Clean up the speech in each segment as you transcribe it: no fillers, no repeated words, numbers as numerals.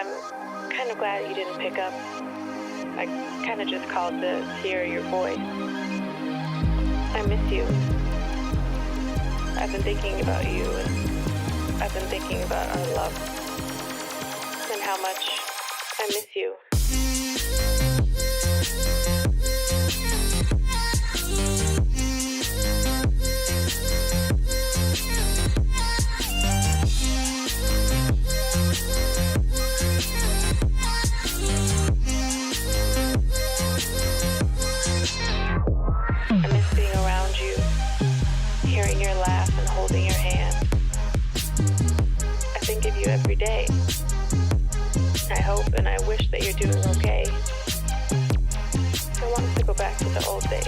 I'm kind of glad you didn't pick up. I kind of just called to hear your voice. I miss you. I've been thinking about you, and I've been thinking about our love, and how much I miss you. I miss being around you, hearing your laugh and holding your hand. I think of you every day. I hope and I wish that you're doing okay. I want us to go back to the old days,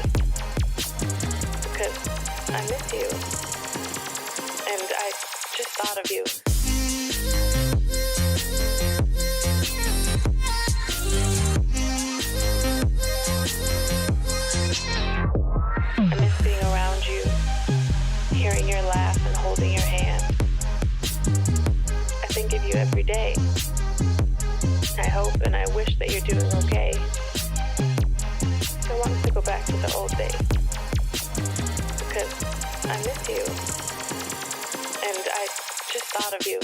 because I miss you, and I just thought of you. I miss being around you, hearing your laugh and holding your hand. I think of you every day. I hope and I wish that you're doing okay. I want us to go back to the old days, because I miss you, and I just thought of you.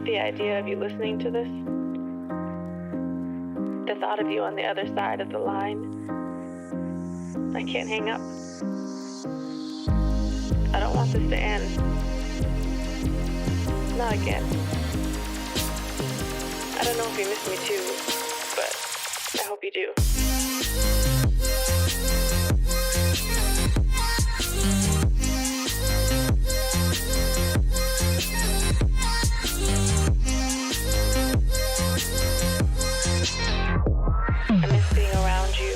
The idea of you listening to this, the thought of you on the other side of the line, I can't hang up. I don't want this to end. Not again. I don't know if you miss me too, but I hope you do. I miss being around you,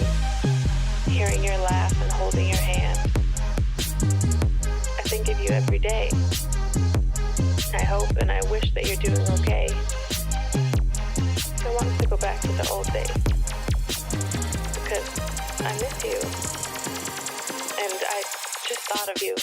hearing your laugh and holding your hand. I think of you every day. I hope and I wish that you're doing okay. I want us to go back to the old days, because I miss you, and I just thought of you.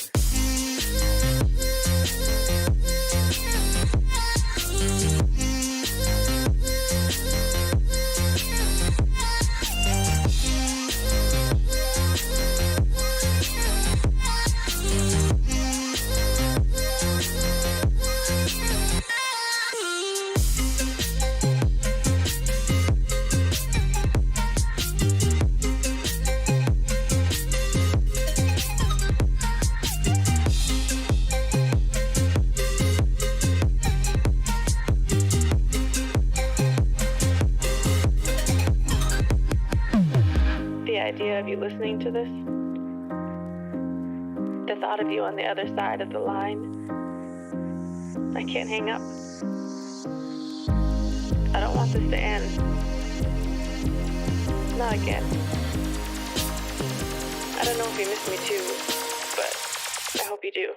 The idea of you listening to this, the thought of you on the other side of the line, I can't hang up. I don't want this to end. Not again. I don't know if you miss me too, but I hope you do.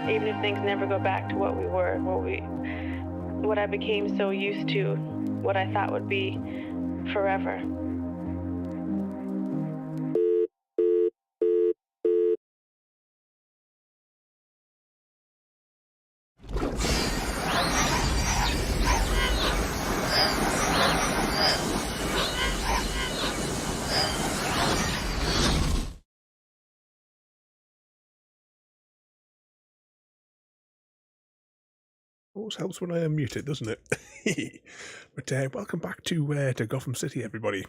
Even if things never go back to what we were, what I became so used to, what I thought would be forever. always helps when I unmute it, doesn't it? But welcome back to Gotham City, everybody.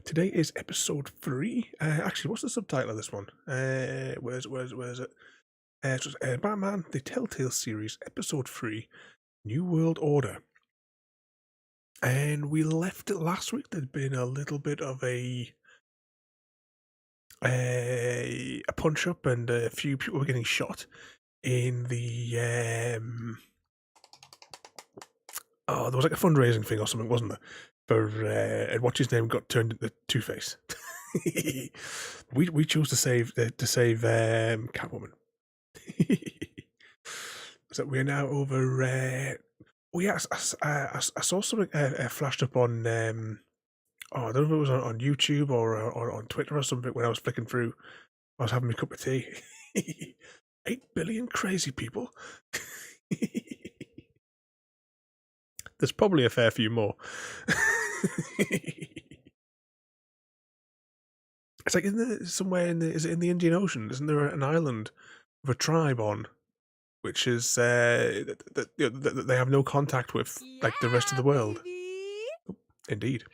Today is episode 3. Actually, what's the subtitle of this one? Where's it? It's just, Batman, the Telltale series, episode 3, New World Order. And we left it last week. There'd been a little bit of a punch up, and a few people were getting shot in the there was like a fundraising thing or something, wasn't there? For and what's his name got turned into Two-Face. we chose to save Catwoman. So we're now over. I saw something flashed up on. I don't know if it was on YouTube or on Twitter or something when I was flicking through. I was having my cup of tea. 8 billion crazy people. There's probably a fair few more. It's like, isn't there somewhere is it in the Indian Ocean? Isn't there an island with a tribe on, which is that they have no contact with, like the rest of the world? Baby. Indeed.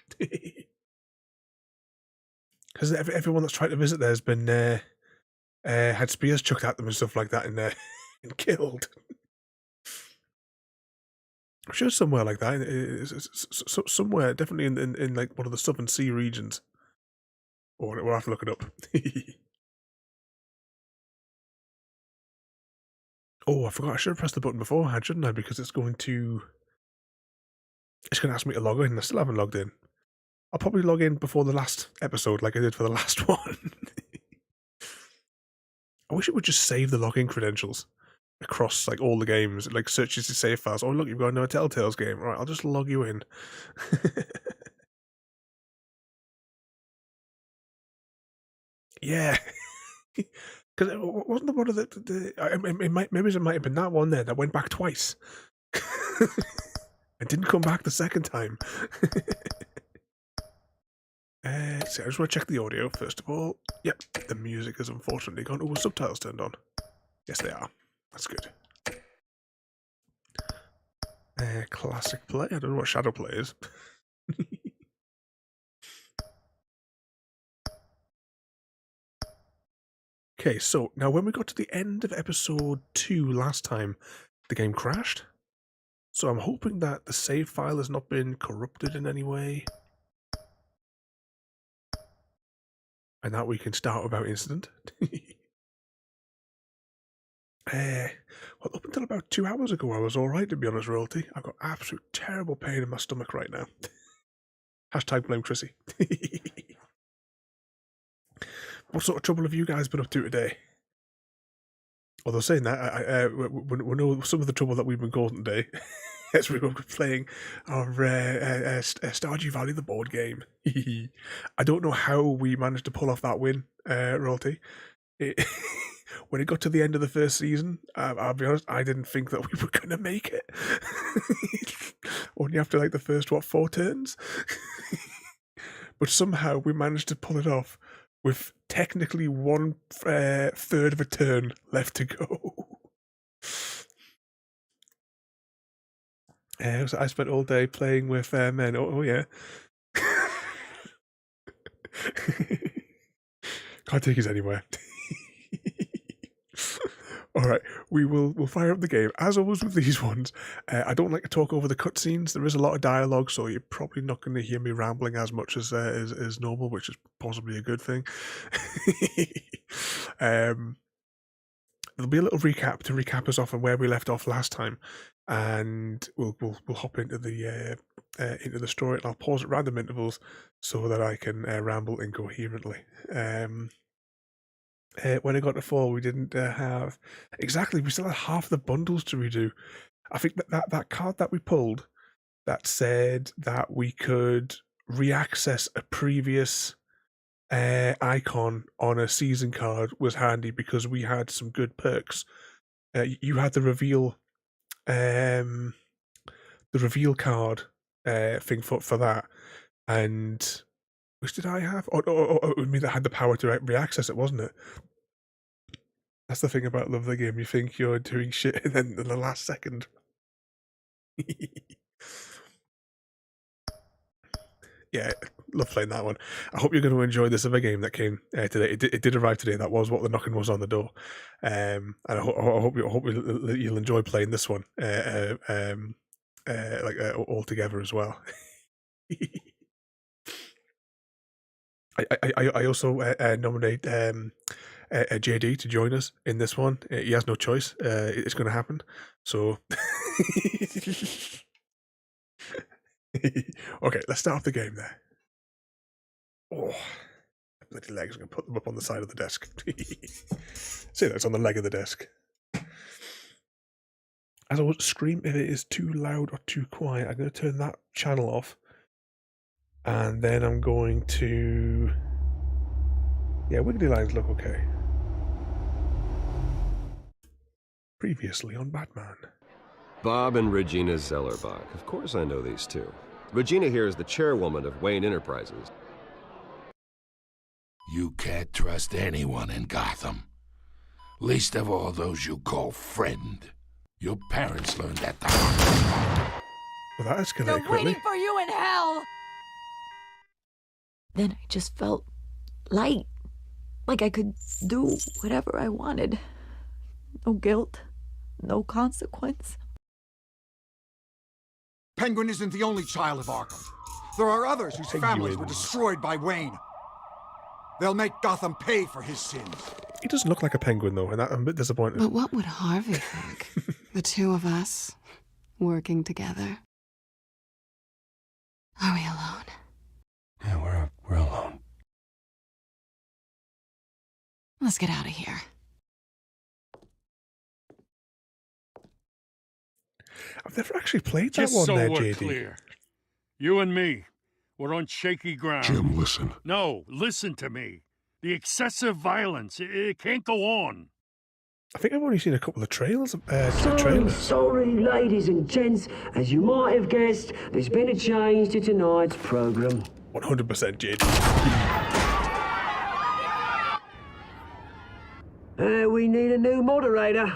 Because everyone that's tried to visit there has been had spears chucked at them and stuff like that, and killed. I'm sure somewhere like that, somewhere definitely in like one of the southern sea regions. Or we'll have to look it up. Oh, I forgot. I should have pressed the button beforehand, shouldn't I? Because it's going to ask me to log in. I still haven't logged in. I'll probably log in before the last episode, like I did for the last one. I wish it would just save the login credentials across like all the games. It like searches the save files. Oh look, you've got another Telltale's game. Right, I'll just log you in. Yeah. Because it wasn't the one of it might have been that one there that went back twice. And didn't come back the second time. So I just want to check the audio first of all. Yep, the music has unfortunately gone. Oh, subtitles turned on. Yes, they are. That's good. Classic play. I don't know what shadow play is. Okay, so now when we got to the end of episode 2 last time, the game crashed. So I'm hoping that the save file has not been corrupted in any way. And that we can start without incident. Well, up until about 2 hours ago, I was alright, to be honest, Royalty. I've got absolute terrible pain in my stomach right now. Hashtag blame Chrissy. What sort of trouble have you guys been up to today? Although saying that, we know some of the trouble that we've been causing today as we were playing our Stardew Valley, the board game. I don't know how we managed to pull off that win, Royalty. When it got to the end of the first season, I'll be honest, I didn't think that we were going to make it. Only after like the first, 4 turns? But somehow we managed to pull it off with technically 1/3 of a turn left to go. So I spent all day playing with men. Oh yeah. Can't take us anywhere. Alright, we'll fire up the game. As always with these ones, I don't like to talk over the cutscenes. There is a lot of dialogue, so you're probably not going to hear me rambling as much as normal, which is possibly a good thing. There'll be a little recap to recap us off on where we left off last time, and we'll hop into the story, and I'll pause at random intervals so that I can ramble incoherently. When I got to 4, we didn't have exactly. We still had half the bundles to redo. I think that card that we pulled that said that we could reaccess a previous icon on a season card was handy because we had some good perks. You had the reveal card thing for that, and which did I have? Oh, it would mean that I had the power to reaccess it, wasn't it? That's the thing about Love the Game. You think you're doing shit, and then in the last second, Yeah, love playing that one. I hope you're going to enjoy this other game that came today. It did arrive today. That was what the knocking was on the door. And I hope you'll enjoy playing this one. All together as well. I also nominate JD to join us in this one. He has no choice. It's going to happen. So, okay, let's start off the game there. Oh, bloody legs! I'm going to put them up on the side of the desk. See, that's on the leg of the desk. As I would scream if it is too loud or too quiet, I'm going to turn that channel off. And then I'm going to... Yeah, wiggly lines look okay. Previously on Batman. Bob and Regina Zellerbach. Of course I know these two. Regina here is the chairwoman of Wayne Enterprises. You can't trust anyone in Gotham. Least of all those you call friend. Your parents learned that the hard way. Well, that escalated They're quickly. waiting for you in hell! Then I just felt light. Like I could do whatever I wanted. No guilt. No consequence. Penguin isn't the only child of Arkham. There are others whose families were destroyed by Wayne. They'll make Gotham pay for his sins. He doesn't look like a penguin, though, and I'm a bit disappointed. But what would Harvey think? The two of us, working together. Are we alone? Yeah, we're alone. Let's get out of here. I've never actually played that Just one so there, we're JD. clear, you and me, we're on shaky ground. Jim, listen. No, listen to me. The excessive violence, it can't go on. I think I've only seen a couple of trailers. Sorry, ladies and gents. As you might have guessed, there's been a change to tonight's programme. 100% JD. We need a new moderator.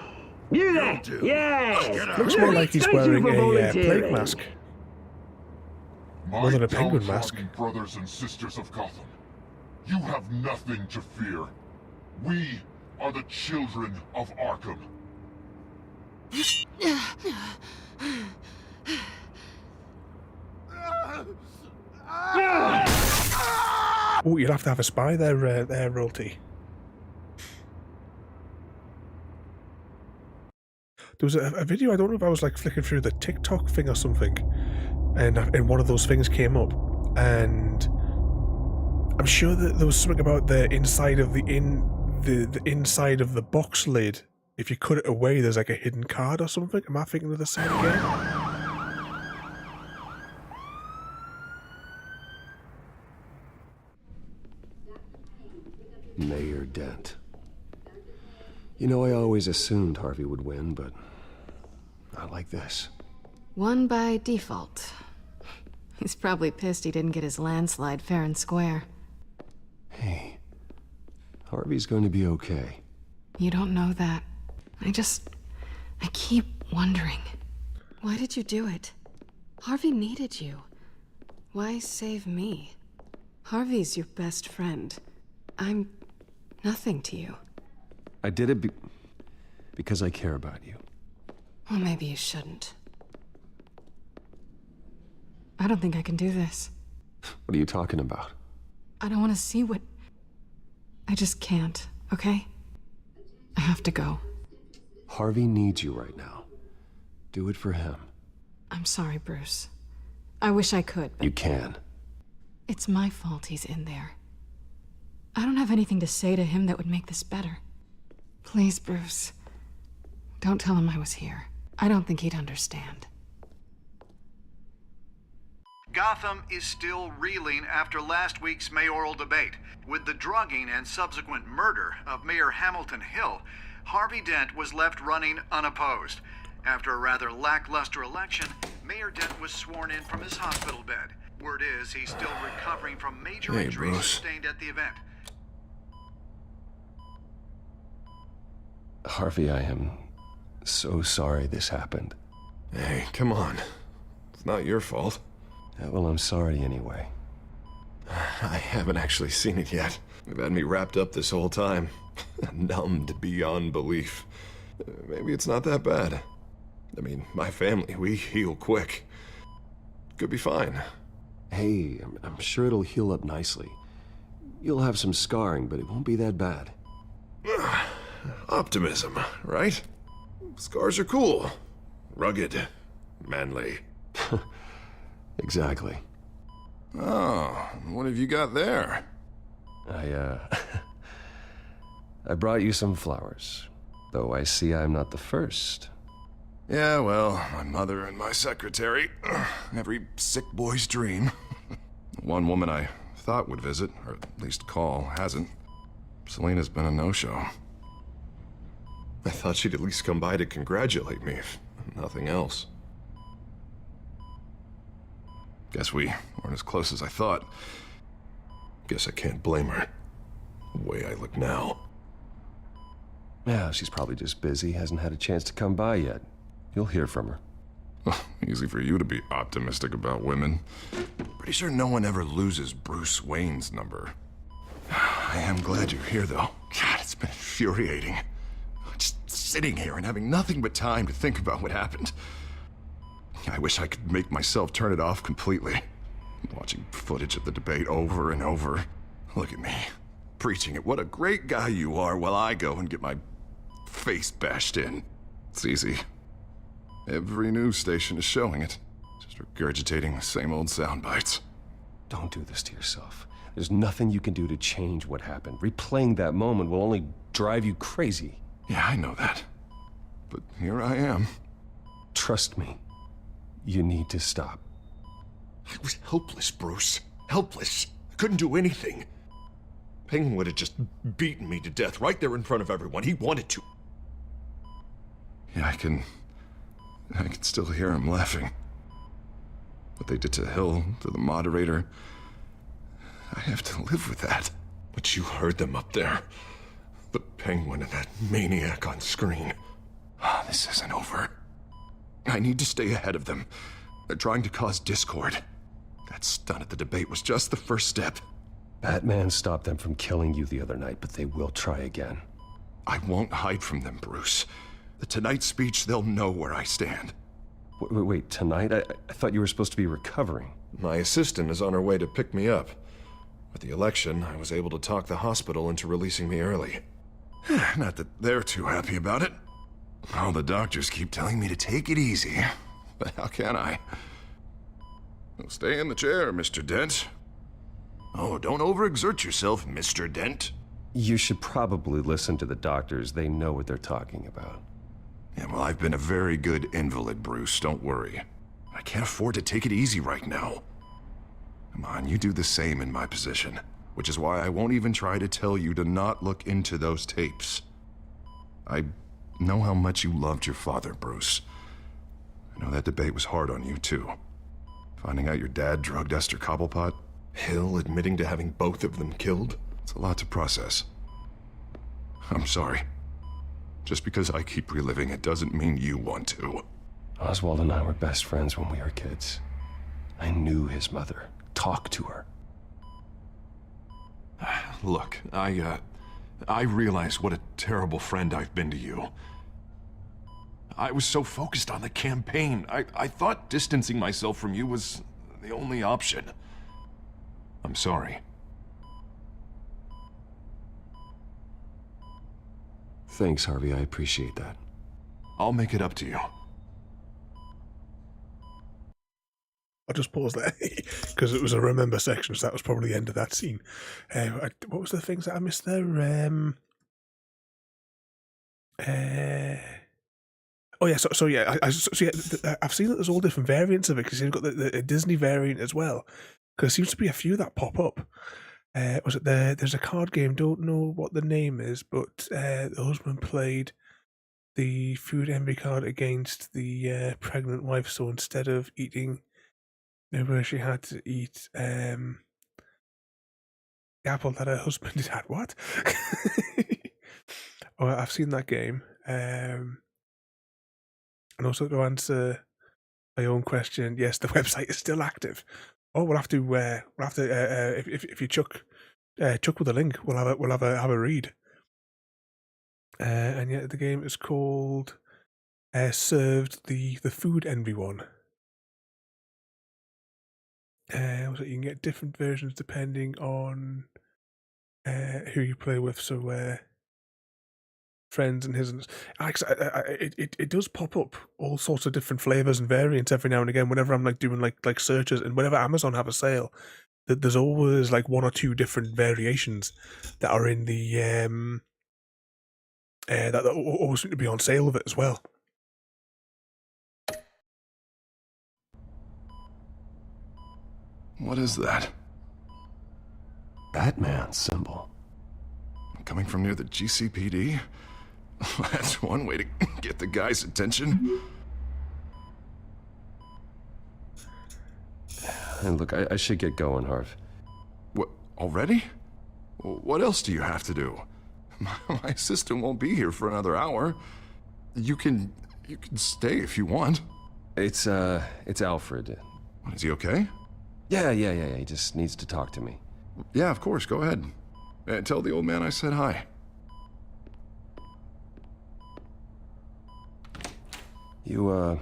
You there? Yeah. Looks more like he's wearing a plague mask. More than a penguin mask. Brothers and sisters of Gotham, you have nothing to fear. We are the children of Arkham. Oh, you'll have to have a spy there, Royalty. There was a video, I don't know if I was like flicking through the TikTok thing or something, and one of those things came up, and I'm sure that there was something about the inside of the inside of the box lid. If you cut it away, there's like a hidden card or something. Am I thinking of the same game? Mayor Dent. You know, I always assumed Harvey would win, but not like this. Won by default. He's probably pissed he didn't get his landslide fair and square. Hey, Harvey's going to be okay. You don't know that. I keep wondering. Why did you do it? Harvey needed you. Why save me? Harvey's your best friend. I'm nothing to you. I did it because I care about you. Well, maybe you shouldn't. I don't think I can do this. What are you talking about? I don't want to see what... I just can't, okay? I have to go. Harvey needs you right now. Do it for him. I'm sorry, Bruce. I wish I could, but... You can. It's my fault he's in there. I don't have anything to say to him that would make this better. Please, Bruce. Don't tell him I was here. I don't think he'd understand. Gotham is still reeling after last week's mayoral debate. With the drugging and subsequent murder of Mayor Hamilton Hill, Harvey Dent was left running unopposed. After a rather lackluster election, Mayor Dent was sworn in from his hospital bed. Word is he's still recovering from major injuries sustained at the event. Harvey, I am so sorry this happened. Hey, come on. It's not your fault. Yeah, well, I'm sorry anyway. I haven't actually seen it yet. They've had me wrapped up this whole time. Numbed beyond belief. Maybe it's not that bad. I mean, my family, we heal quick. Could be fine. Hey, I'm sure it'll heal up nicely. You'll have some scarring, but it won't be that bad. Optimism, right? Scars are cool. Rugged. Manly. Exactly. Oh, what have you got there? I brought you some flowers. Though I see I'm not the first. Yeah, well, my mother and my secretary. Every sick boy's dream. One woman I thought would visit, or at least call, hasn't. Selena's been a no-show. I thought she'd at least come by to congratulate me, if nothing else. Guess we weren't as close as I thought. Guess I can't blame her. The way I look now. Yeah, she's probably just busy, hasn't had a chance to come by yet. You'll hear from her. Easy for you to be optimistic about women. Pretty sure no one ever loses Bruce Wayne's number. I am glad you're here, though. God, it's been infuriating. Just sitting here and having nothing but time to think about what happened. I wish I could make myself turn it off completely. Watching footage of the debate over and over. Look at me, preaching at what a great guy you are while I go and get my face bashed in. It's easy. Every news station is showing it. Just regurgitating the same old sound bites. Don't do this to yourself. There's nothing you can do to change what happened. Replaying that moment will only drive you crazy. Yeah, I know that. But here I am. Trust me. You need to stop. I was helpless, Bruce. Helpless. I couldn't do anything. Penguin would have just beaten me to death right there in front of everyone. He wanted to. Yeah, I can still hear him laughing. What they did to Hill, to the moderator, I have to live with that. But you heard them up there. The Penguin and that maniac on screen. This isn't over. I need to stay ahead of them. They're trying to cause discord. That stunt at the debate was just the first step. Batman stopped them from killing you the other night, but they will try again. I won't hide from them, Bruce. The Tonight speech, they'll know where I stand. Wait, tonight? I thought you were supposed to be recovering. My assistant is on her way to pick me up. With the election, I was able to talk the hospital into releasing me early. Not that they're too happy about it. All the doctors keep telling me to take it easy. But how can I? Well, stay in the chair, Mr. Dent. Oh, don't overexert yourself, Mr. Dent. You should probably listen to the doctors. They know what they're talking about. Yeah, well, I've been a very good invalid, Bruce. Don't worry. I can't afford to take it easy right now. Come on, you do the same in my position. Which is why I won't even try to tell you to not look into those tapes. I know how much you loved your father, Bruce. I know that debate was hard on you, too. Finding out your dad drugged Esther Cobblepot, Hill admitting to having both of them killed. It's a lot to process. I'm sorry. Just because I keep reliving it doesn't mean you want to. Oswald and I were best friends when we were kids. I knew his mother. Talked to her. Look, I realize what a terrible friend I've been to you. I was so focused on the campaign. I thought distancing myself from you was the only option. I'm sorry. Thanks, Harvey. I appreciate that. I'll make it up to you. I'll just pause there because it was a remember section, so that was probably the end of that scene. What was the things that I missed there? Oh yeah, so yeah, I've seen that there's all different variants of it because you've got the Disney variant as well. Because there seems to be a few that pop up. Was it there's a card game? Don't know what the name is, but the husband played the food envy card against the pregnant wife. So instead of eating, where she had to eat the apple that her husband had. What? Oh, I've seen that game. And also to answer my own question. Yes, the website is still active. Oh, we'll have to if you chuck with a link, we'll have a read. And yet the game is called Served the Food Envy one. So you can get different versions depending on who you play with. So friends and his, and it does pop up all sorts of different flavors and variants every now and again. Whenever I'm like doing like searches, and whenever Amazon have a sale, that there's always like one or two different variations that are in the that always seem to be on sale with it as well. What is that? Batman symbol. Coming from near the GCPD? That's one way to get the guy's attention. And look, I should get going, Harv. What, already? What else do you have to do? My assistant won't be here for another hour. You can stay if you want. It's Alfred. Is he okay? Yeah, he just needs to talk to me. Yeah, of course, go ahead. Tell the old man I said hi. You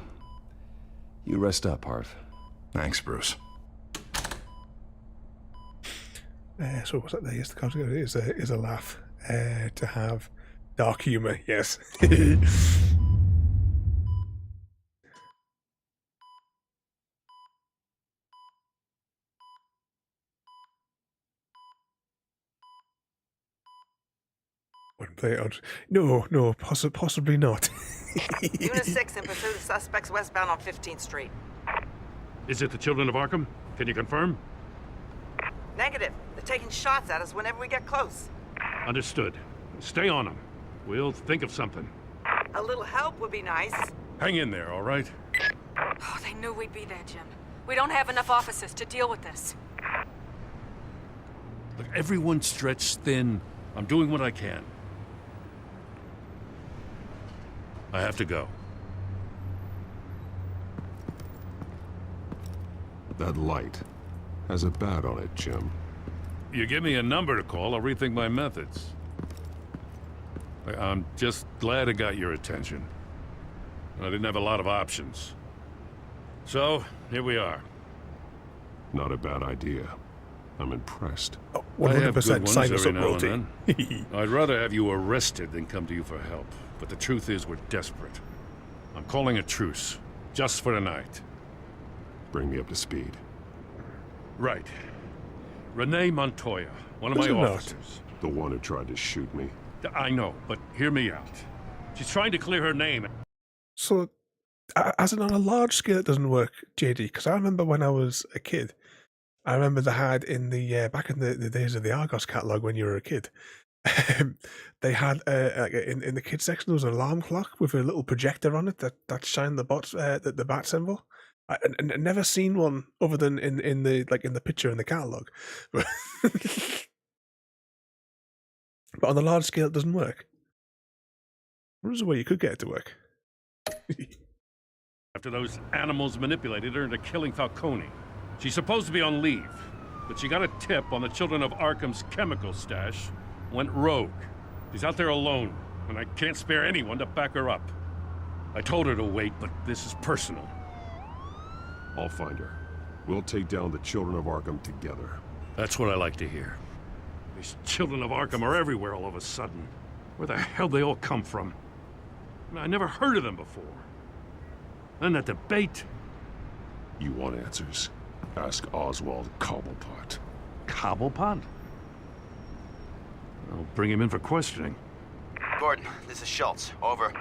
rest up, Harv. Thanks, Bruce. So what's that there? Yes, the concept is a laugh. To have dark humor, yes. Wouldn't play it on. No, possibly not. Unit 6 in pursuit of suspects westbound on 15th Street. Is it the Children of Arkham? Can you confirm? Negative. They're taking shots at us whenever we get close. Understood. Stay on them. We'll think of something. A little help would be nice. Hang in there, all right? Oh, they knew we'd be there, Jim. We don't have enough officers to deal with this. Look, everyone's stretched thin. I'm doing what I can. I have to go. That light has a bat on it, Jim. You give me a number to call, I'll rethink my methods. I'm just glad I got your attention. I didn't have a lot of options. So, here we are. Not a bad idea. I'm impressed. 100% sign us up, royalty. I'd rather have you arrested than come to you for help. But the truth is, we're desperate. I'm calling a truce, just for tonight. Bring me up to speed. Right. Renee Montoya, one of my officers. The one who tried to shoot me. I know, but hear me out. She's trying to clear her name. So, as in on a large scale, it doesn't work, JD, because I remember when I was a kid, I remember they had in the, back in the days of the Argos catalogue when you were a kid, they had, in the kids section, there was an alarm clock with a little projector on it that shined the bat symbol. I've never seen one other than in the picture in the catalogue. But on the large scale, it doesn't work. There's a way you could get it to work. After those animals manipulated her into killing Falcone. She's supposed to be on leave, but she got a tip on the Children of Arkham's chemical stash, went rogue. She's out there alone, and I can't spare anyone to back her up. I told her to wait, but this is personal. I'll find her. We'll take down the Children of Arkham together. That's what I like to hear. These Children of Arkham are everywhere all of a sudden. Where the hell they all come from? I never heard of them before. Then that debate. You want answers? Ask Oswald Cobblepot. Cobblepot? I'll bring him in for questioning. Gordon, this is Schultz. Over.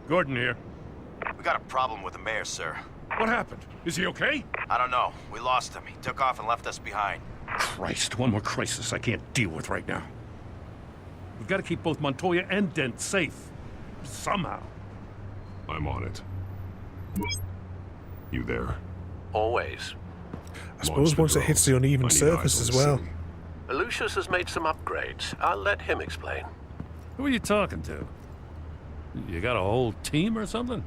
Gordon here. We got a problem with the mayor, sir. What happened? Is he okay? I don't know. We lost him. He took off and left us behind. Christ, one more crisis I can't deal with right now. We've got to keep both Montoya and Dent safe. Somehow. I'm on it. You there? Always. I suppose once it hits the uneven surface as well. Lucius has made some upgrades. I'll let him explain. Who are you talking to? You got a whole team or something?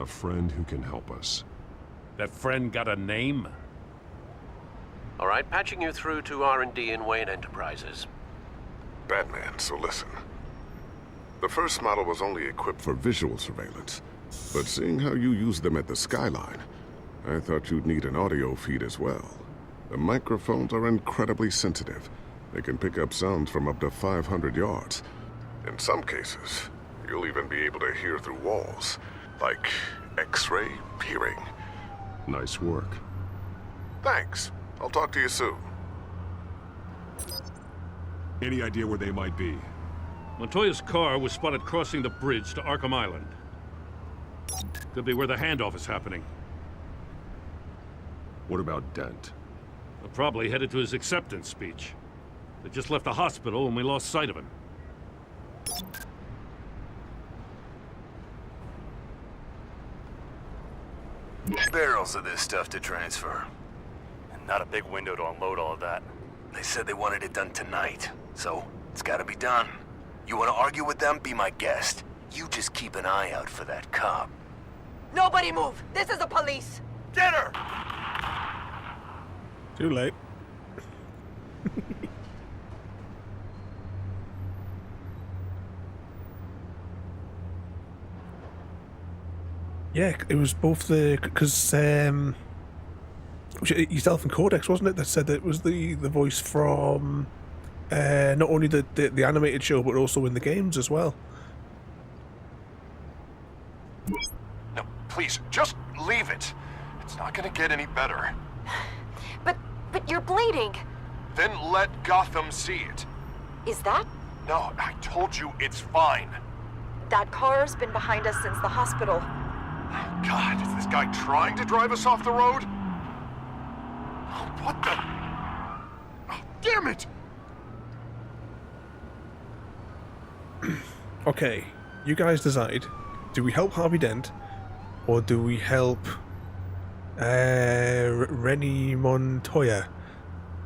A friend who can help us. That friend got a name? All right, patching you through to R&D in Wayne Enterprises. Batman, so listen. The first model was only equipped for visual surveillance, but seeing how you use them at the Skyline, I thought you'd need an audio feed as well. The microphones are incredibly sensitive. They can pick up sounds from up to 500 yards. In some cases, you'll even be able to hear through walls, like X-ray peering. Nice work. Thanks. I'll talk to you soon. Any idea where they might be? Montoya's car was spotted crossing the bridge to Arkham Island. Could be where the handoff is happening. What about Dent? They're probably headed to his acceptance speech. They just left the hospital and we lost sight of him. Barrels of this stuff to transfer. And not a big window to unload all of that. They said they wanted it done tonight, so it's gotta be done. You wanna argue with them? Be my guest. You just keep an eye out for that cop. Nobody move! This is the police! Get her! Too late. Yeah, it was both the... Because yourself and Codex, wasn't it, that said that it was the voice from not only the animated show, but also in the games as well. No, please, just leave it. It's not gonna get any better. But you're bleeding. Then let Gotham see it. Is that? No, I told you it's fine. That car's been behind us since the hospital. God, is this guy trying to drive us off the road? What the? Damn it! Okay, you guys decide. Do we help Harvey Dent, or do we help Rennie Montoya,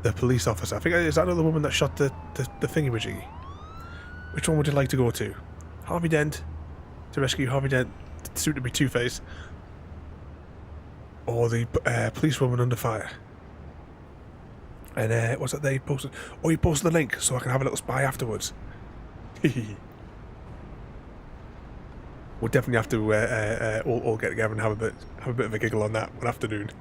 the police officer? I think is that another woman that shot the thingamajiggy. Which one would you like to go to? Harvey Dent to rescue Harvey Dent, soon to be Two-Face, or the policewoman under fire? And what's that they posted? Oh, you posted the link so I can have a little spy afterwards. We'll definitely have to all get together and have a bit of a giggle on that one afternoon.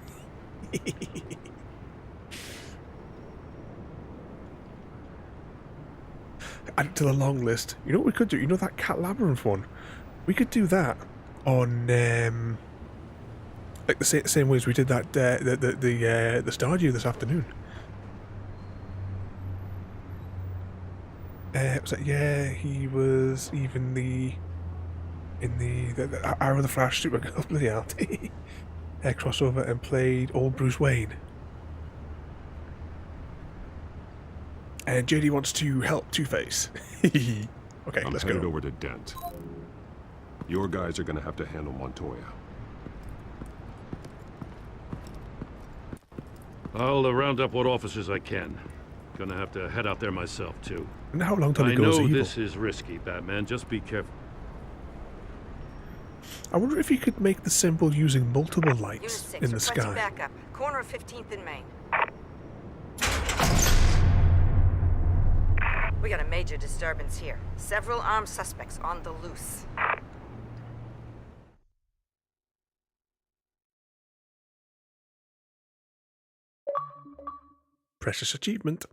Add it to the long list. You know what we could do? You know that Cat Labyrinth one? We could do that on like the same way as we did that the Stardew this afternoon. Was that, yeah, he was even in the Hour of the Flash Supergirl, bloody hell, crossover, and played old Bruce Wayne. And JD wants to help Two-Face. Okay, let's go. I'm headed over to Dent. Your guys are gonna have to handle Montoya. I'll round up what officers I can. Gonna have to head out there myself, too. And how long till he goes evil? I know evil? this is risky, Batman. Just be careful. I wonder if you could make the symbol using multiple lights in the sky. Back up. Corner of 15th and Main. We got a major disturbance here. Several armed suspects on the loose. Precious achievement.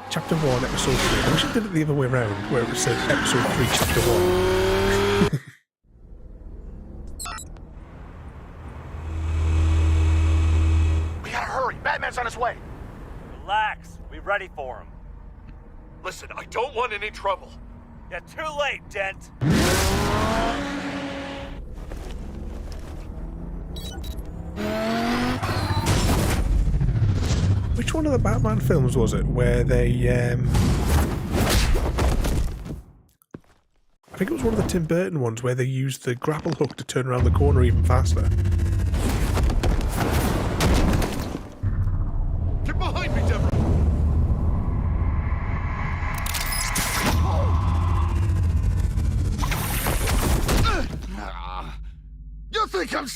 Chapter 1, Episode 3. I wish I did it the other way around, where it said Episode 3, Chapter 1. We gotta hurry. Batman's on his way. Relax. We're ready for him. Listen, I don't want any trouble. You're too late, Dent. Which one of the Batman films was it where they, I think it was one of the Tim Burton ones where they used the grapple hook to turn around the corner even faster. Get behind me, Deborah!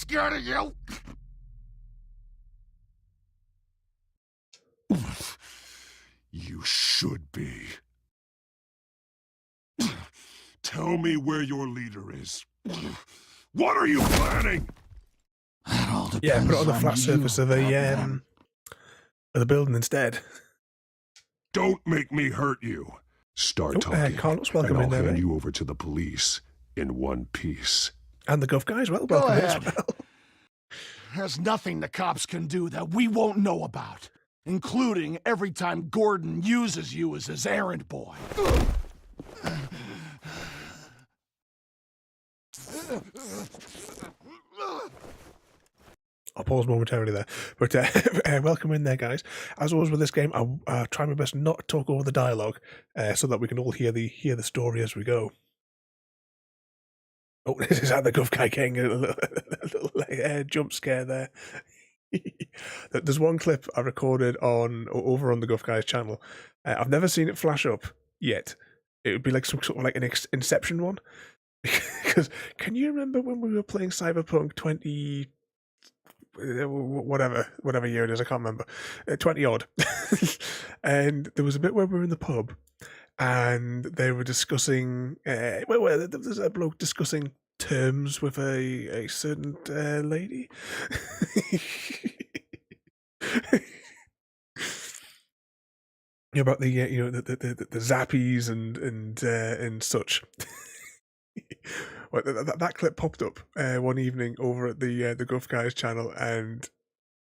scared of you? You should be. Tell me where your leader is. What are you planning? Yeah, put it on the flat surface of the building instead. Don't make me hurt you. Start talking, Carlos, welcome and I'll in there, hand mate. you over to the police in one piece. And the Gov guy as well. Go Welcome in as ahead. well. There's nothing the cops can do that we won't know about, including every time Gordon uses you as his errand boy. I'll pause momentarily there. But welcome in there, guys. As always with this game, I'll try my best not to talk over the dialogue so that we can all hear the story as we go. Oh, this is how the Gov guy getting a little jump scare there. There's one clip I recorded over on the Gov guy's channel. I've never seen it flash up yet. It would be like some sort of like an Inception one. Because can you remember when we were playing Cyberpunk 20... whatever year it is, I can't remember, 20 odd. And there was a bit where we were in the pub and they were discussing there's a bloke discussing terms with a certain lady. About the the zappies and such. Well, that clip popped up one evening over at the Gov guy's channel, and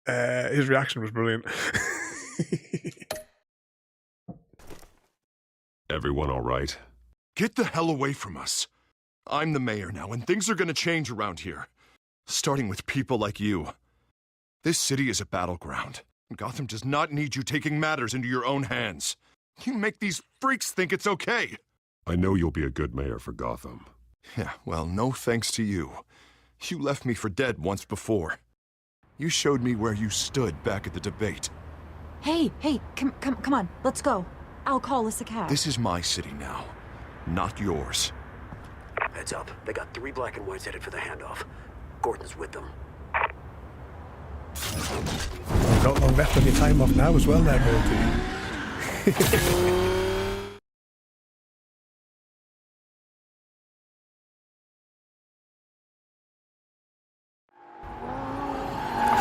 his reaction was brilliant. Everyone all right? Get the hell away from us. I'm the mayor now, and things are gonna change around here. Starting with people like you. This city is a battleground. Gotham does not need you taking matters into your own hands. You make these freaks think it's okay. I know you'll be a good mayor for Gotham. Yeah, well, no thanks to you. You left me for dead once before. You showed me where you stood back at the debate. Hey, come on, let's go. I'll call us a cab. This is my city now, not yours. Heads up, they got 3 black and whites headed for the handoff. Gordon's with them. You've got long left on your time off now as well there, Morty.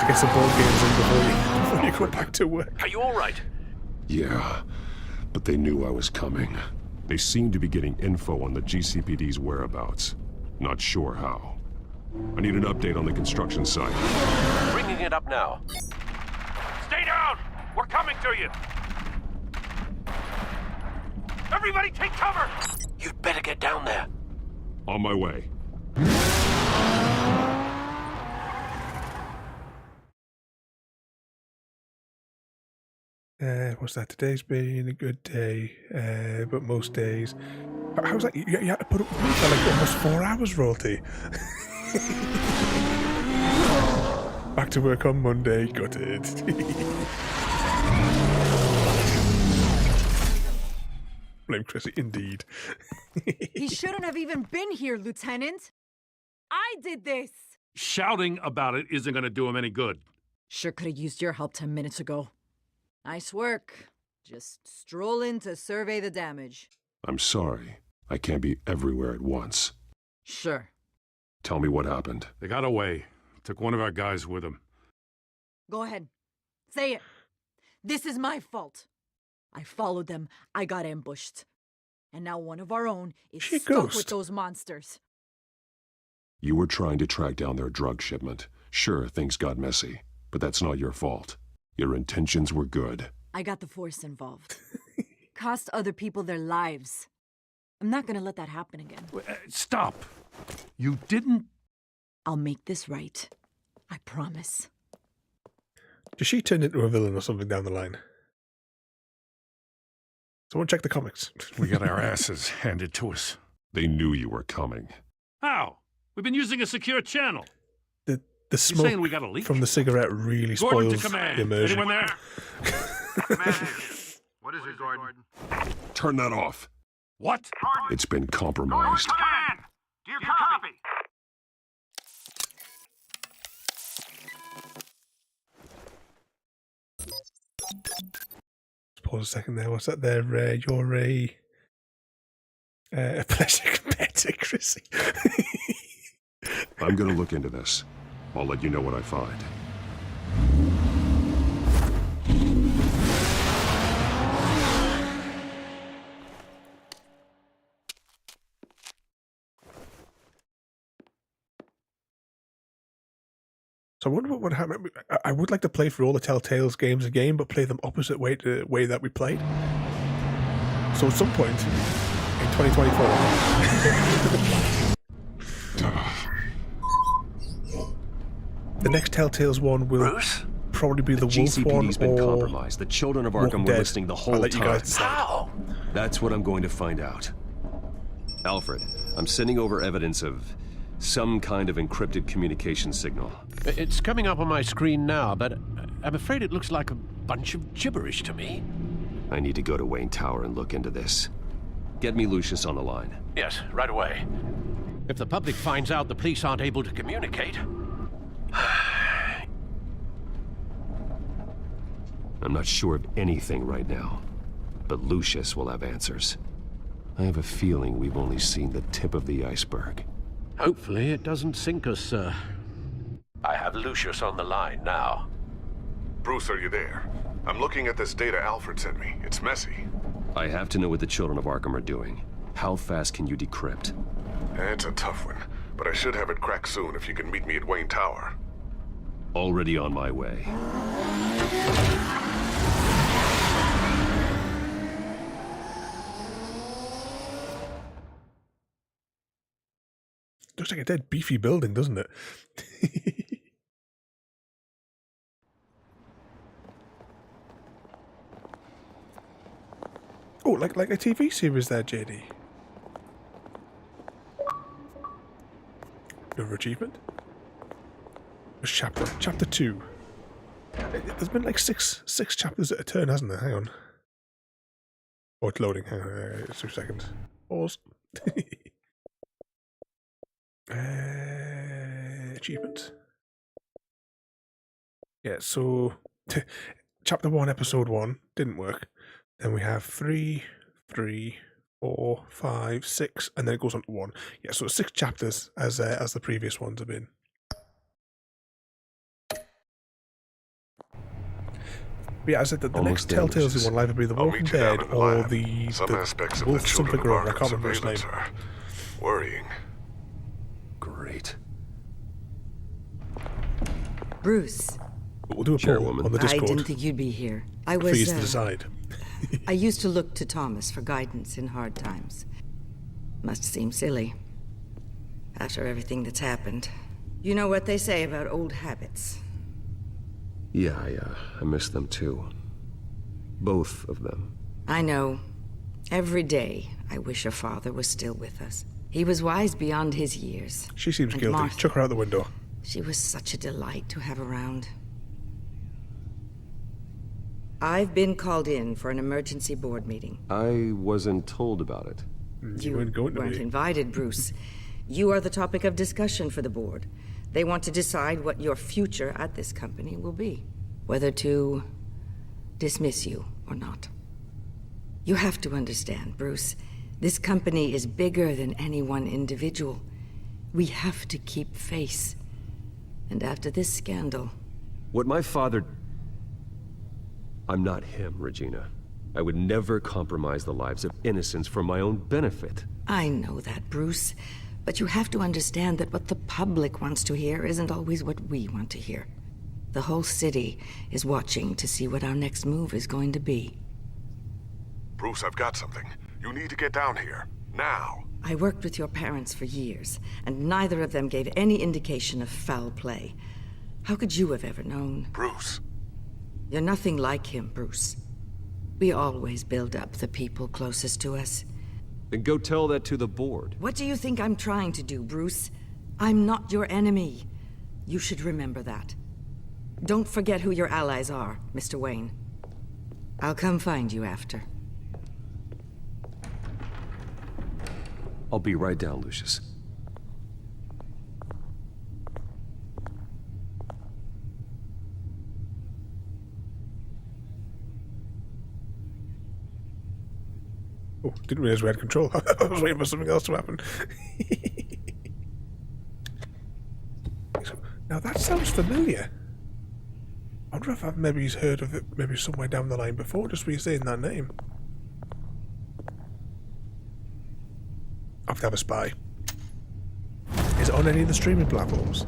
Get some board games in before you go back to work. Are you all right? Yeah, but they knew I was coming. They seemed to be getting info on the GCPD's whereabouts. Not sure how. I need an update on the construction site. Bringing it up now. Stay down! We're coming to you! Everybody take cover! You'd better get down there. On my way. What's that? Today's been a good day, but most days... How's that? You had to put up with me for like almost 4 hours, Royalty. Back to work on Monday, got it. Blame Chrissy, indeed. He shouldn't have even been here, Lieutenant. I did this. Shouting about it isn't going to do him any good. Sure could have used your help 10 minutes ago. Nice work. Just stroll in to survey the damage. I'm sorry. I can't be everywhere at once. Sure. Tell me what happened. They got away. Took one of our guys with them. Go ahead. Say it. This is my fault. I followed them. I got ambushed. And now one of our own is stuck with those monsters. You were trying to track down their drug shipment. Sure, things got messy, but that's not your fault. Your intentions were good. I got the Force involved. Cost other people their lives. I'm not gonna let that happen again. Stop. You didn't... I'll make this right. I promise. Does she turn into a villain or something down the line? Someone check the comics. We got our asses handed to us. They knew you were coming. How? We've been using a secure channel. The smoke saying we got a leak? from the cigarette really Gordon spoils to command. the immersion. Anyone there? What is it, Gordon? Turn that off. What? It's been compromised. Command! Do you copy? pause a second there. What's that there? You're a pleasure competitor, Chrissy. I'm gonna look into this. I'll let you know what I find. So I wonder what would happen. I would like to play through all the Telltale's games again, but play them opposite way to the way that we played. So at some point in 2024, the next Telltale's one will probably be the Wolf one GCPD's been or compromised. The children of Arkham were listening the whole time. How? That's what I'm going to find out. Alfred, I'm sending over evidence of some kind of encrypted communication signal. It's coming up on my screen now, but I'm afraid it looks like a bunch of gibberish to me. I need to go to Wayne Tower and look into this. Get me Lucius on the line. Yes, right away. If the public finds out the police aren't able to communicate... I'm not sure of anything right now, but Lucius will have answers. I have a feeling we've only seen the tip of the iceberg. Hopefully it doesn't sink us, sir. I have Lucius on the line now. Bruce, are you there? I'm looking at this data Alfred sent me. It's messy. I have to know what the children of Arkham are doing. How fast can you decrypt? It's a tough one, but I should have it cracked soon if you can meet me at Wayne Tower. Already on my way. Looks like a dead beefy building, doesn't it? Oh, like a TV series there, JD. Another achievement. Chapter 2. There's been like six chapters at a turn, hasn't there? Hang on. Oh, it's loading. Hang on, 2 seconds. Pause. Achievement. Yeah, so chapter 1, episode 1 didn't work. Then we have 3, 4, 5, 6, and then it goes on to 1. Yeah, so 6 chapters as the previous ones have been. But yeah, I said that the next Telltale's one will either be The Walking Dead or the Wolf something or other. I can't remember his name. Worrying. Great. Bruce. We'll do a poll on the Discord. I didn't think you'd be here. I was. Please decide. I used to look to Thomas for guidance in hard times. Must seem silly. After everything that's happened. You know what they say about old habits. Yeah, I miss them too. Both of them. I know. Every day, I wish a father was still with us. He was wise beyond his years. She seems And guilty. Martha, Chuck her out the window. She was such a delight to have around. I've been called in for an emergency board meeting. I wasn't told about it. You weren't invited, Bruce. You are the topic of discussion for the board. They want to decide what your future at this company will be. Whether to dismiss you or not. You have to understand, Bruce. This company is bigger than any one individual. We have to keep face. And after this scandal... What my father... I'm not him, Regina. I would never compromise the lives of innocents for my own benefit. I know that, Bruce. But you have to understand that what the public wants to hear isn't always what we want to hear. The whole city is watching to see what our next move is going to be. Bruce, I've got something. You need to get down here. Now. I worked with your parents for years, and neither of them gave any indication of foul play. How could you have ever known? Bruce. You're nothing like him, Bruce. We always build up the people closest to us. Then go tell that to the board. What do you think I'm trying to do, Bruce? I'm not your enemy. You should remember that. Don't forget who your allies are, Mr. Wayne. I'll come find you after. I'll be right down, Lucius. Oh, didn't realise we had control. I was waiting for something else to happen. Now that sounds familiar. I wonder if I've maybe heard of it maybe somewhere down the line before, just for you saying that name. I have to have a spy. Is it on any of the streaming platforms?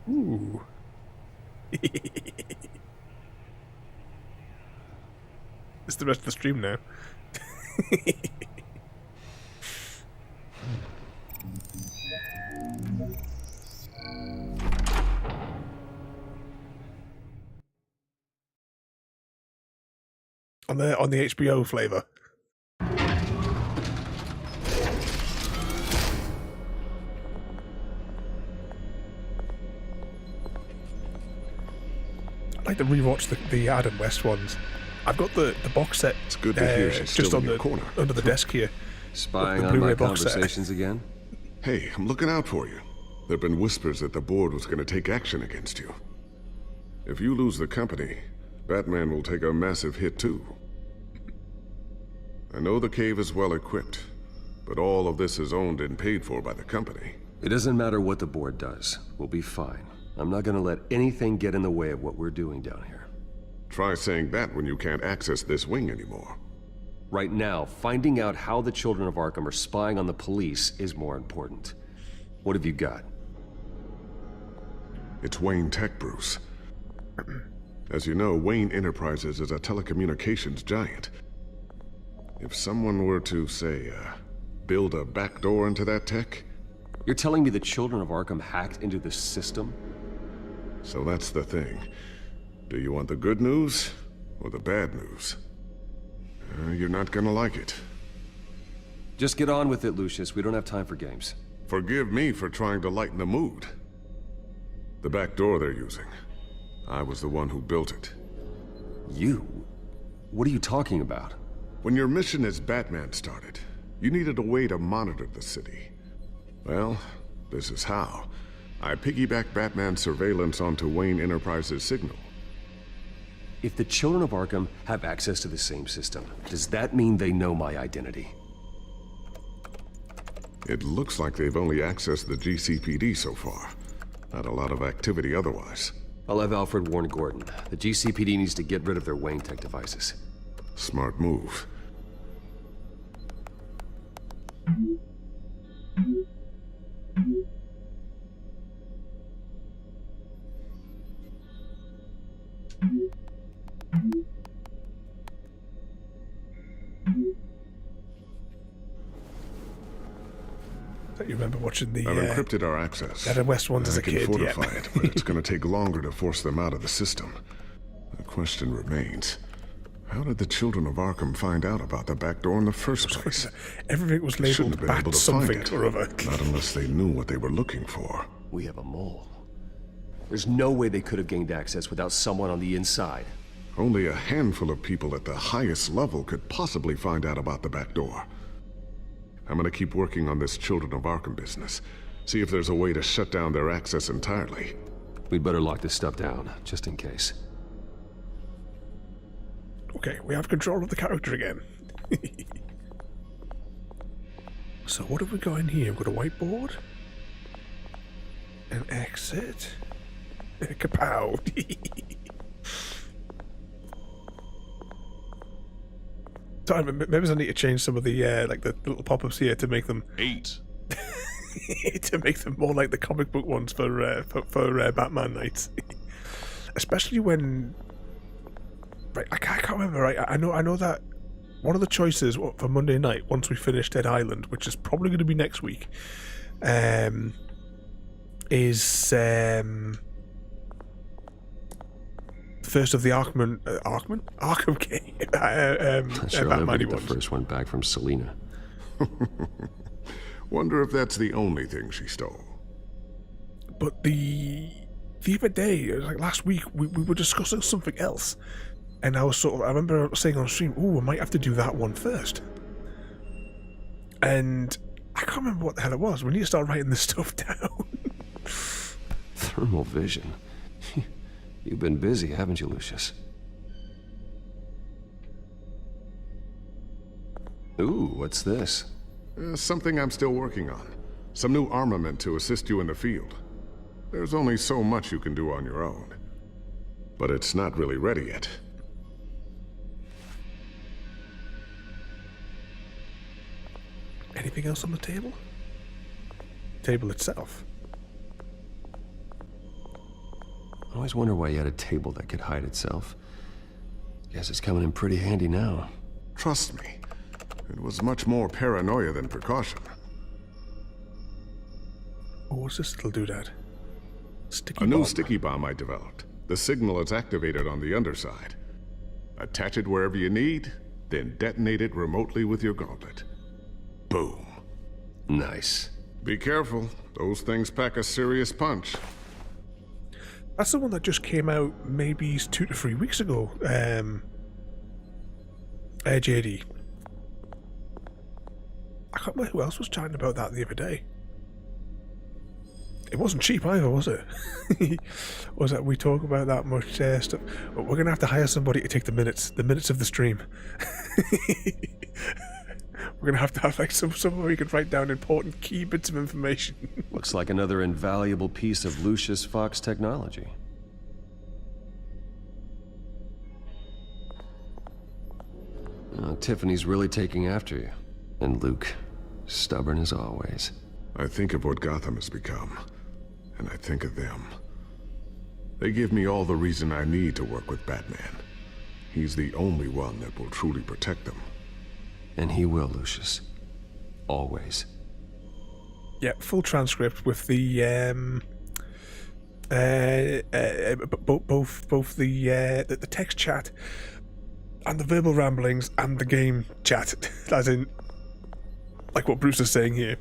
Ooh. It's the rest of the stream now. On the HBO flavor. I'd like to rewatch the Adam West ones. I've got the box set. It's good to hear she's just still on in your the corner. under the desk here. Spying on my conversations again? Hey, I'm looking out for you. There've been whispers that the board was going to take action against you. If you lose the company, Batman will take a massive hit too. I know the cave is well equipped, but all of this is owned and paid for by the company. It doesn't matter what the board does. We'll be fine. I'm not gonna let anything get in the way of what we're doing down here. Try saying that when you can't access this wing anymore. Right now, finding out how the children of Arkham are spying on the police is more important. What have you got? It's Wayne Tech, Bruce. As you know, Wayne Enterprises is a telecommunications giant. If someone were to, say, build a backdoor into that tech... You're telling me the children of Arkham hacked into the system? So that's the thing. Do you want the good news or the bad news? You're not gonna like it. Just get on with it, Lucius. We don't have time for games. Forgive me for trying to lighten the mood. The back door they're using. I was the one who built it. You? What are you talking about? When your mission as Batman started, you needed a way to monitor the city. Well, this is how. I piggybacked Batman's surveillance onto Wayne Enterprises' signal. If the children of Arkham have access to the same system, does that mean they know my identity? It looks like they've only accessed the GCPD so far. Not a lot of activity otherwise. I'll have Alfred warn Gordon. The GCPD needs to get rid of their Wayne Tech devices. Smart move. You remember watching the... I've encrypted our access. Adam West ones as a kid, I can fortify it, but it's going to take longer to force them out of the system. The question remains, how did the children of Arkham find out about the back door in the first place? Everything was They shouldn't labeled have been able bat to find something it, or other. not unless they knew what they were looking for. We have a mole. There's no way they could have gained access without someone on the inside. Only a handful of people at the highest level could possibly find out about the back door. I'm gonna keep working on this Children of Arkham business. See if there's a way to shut down their access entirely. We'd better lock this stuff down, just in case. Okay, we have control of the character again. So what have we got in here? We've got a whiteboard. An exit. Kapow. Sorry, maybe I need to change some of the like the little pop-ups here to make them 8. to make them more like the comic book ones for Batman nights. Especially when, right? I can't remember. Right? I know that one of the choices for Monday night, once we finish Dead Island, which is probably going to be next week, is first of the Arkham game. Sure, I'll never get the first one back from Selina. Wonder if that's the only thing she stole. But the other day, like last week, we were discussing something else, and I remember saying on stream, "Oh, I might have to do that one first." And I can't remember what the hell it was. We need to start writing this stuff down. Thermal vision. You've been busy, haven't you, Lucius? Ooh, what's this? Something I'm still working on. Some new armament to assist you in the field. There's only so much you can do on your own. But it's not really ready yet. Anything else on the table? Table itself. I always wonder why you had a table that could hide itself. Guess it's coming in pretty handy now. Trust me, it was much more paranoia than precaution. Oh, what's this little doodad? Sticky A new bomb. sticky bomb I developed. The signal is activated on the underside. Attach it wherever you need, then detonate it remotely with your gauntlet. Boom. Nice. Be careful. Those things pack a serious punch. That's the one that just came out maybe 2 to 3 weeks ago. JD. I can't remember who else was chatting about that the other day. It wasn't cheap either, was it? Was that we talk about that much stuff? But we're gonna have to hire somebody to take the minutes of the stream. We're gonna have to have like somewhere we could write down important key bits of information. Looks like another invaluable piece of Lucius Fox technology. Tiffany's really taking after you. And Luke, stubborn as always. I think of what Gotham has become, and I think of them. They give me all the reason I need to work with Batman. He's the only one that will truly protect them. And he will, Lucius. Always. Yeah, full transcript with the both the text chat and the verbal ramblings and the game chat, as in like what Bruce is saying here.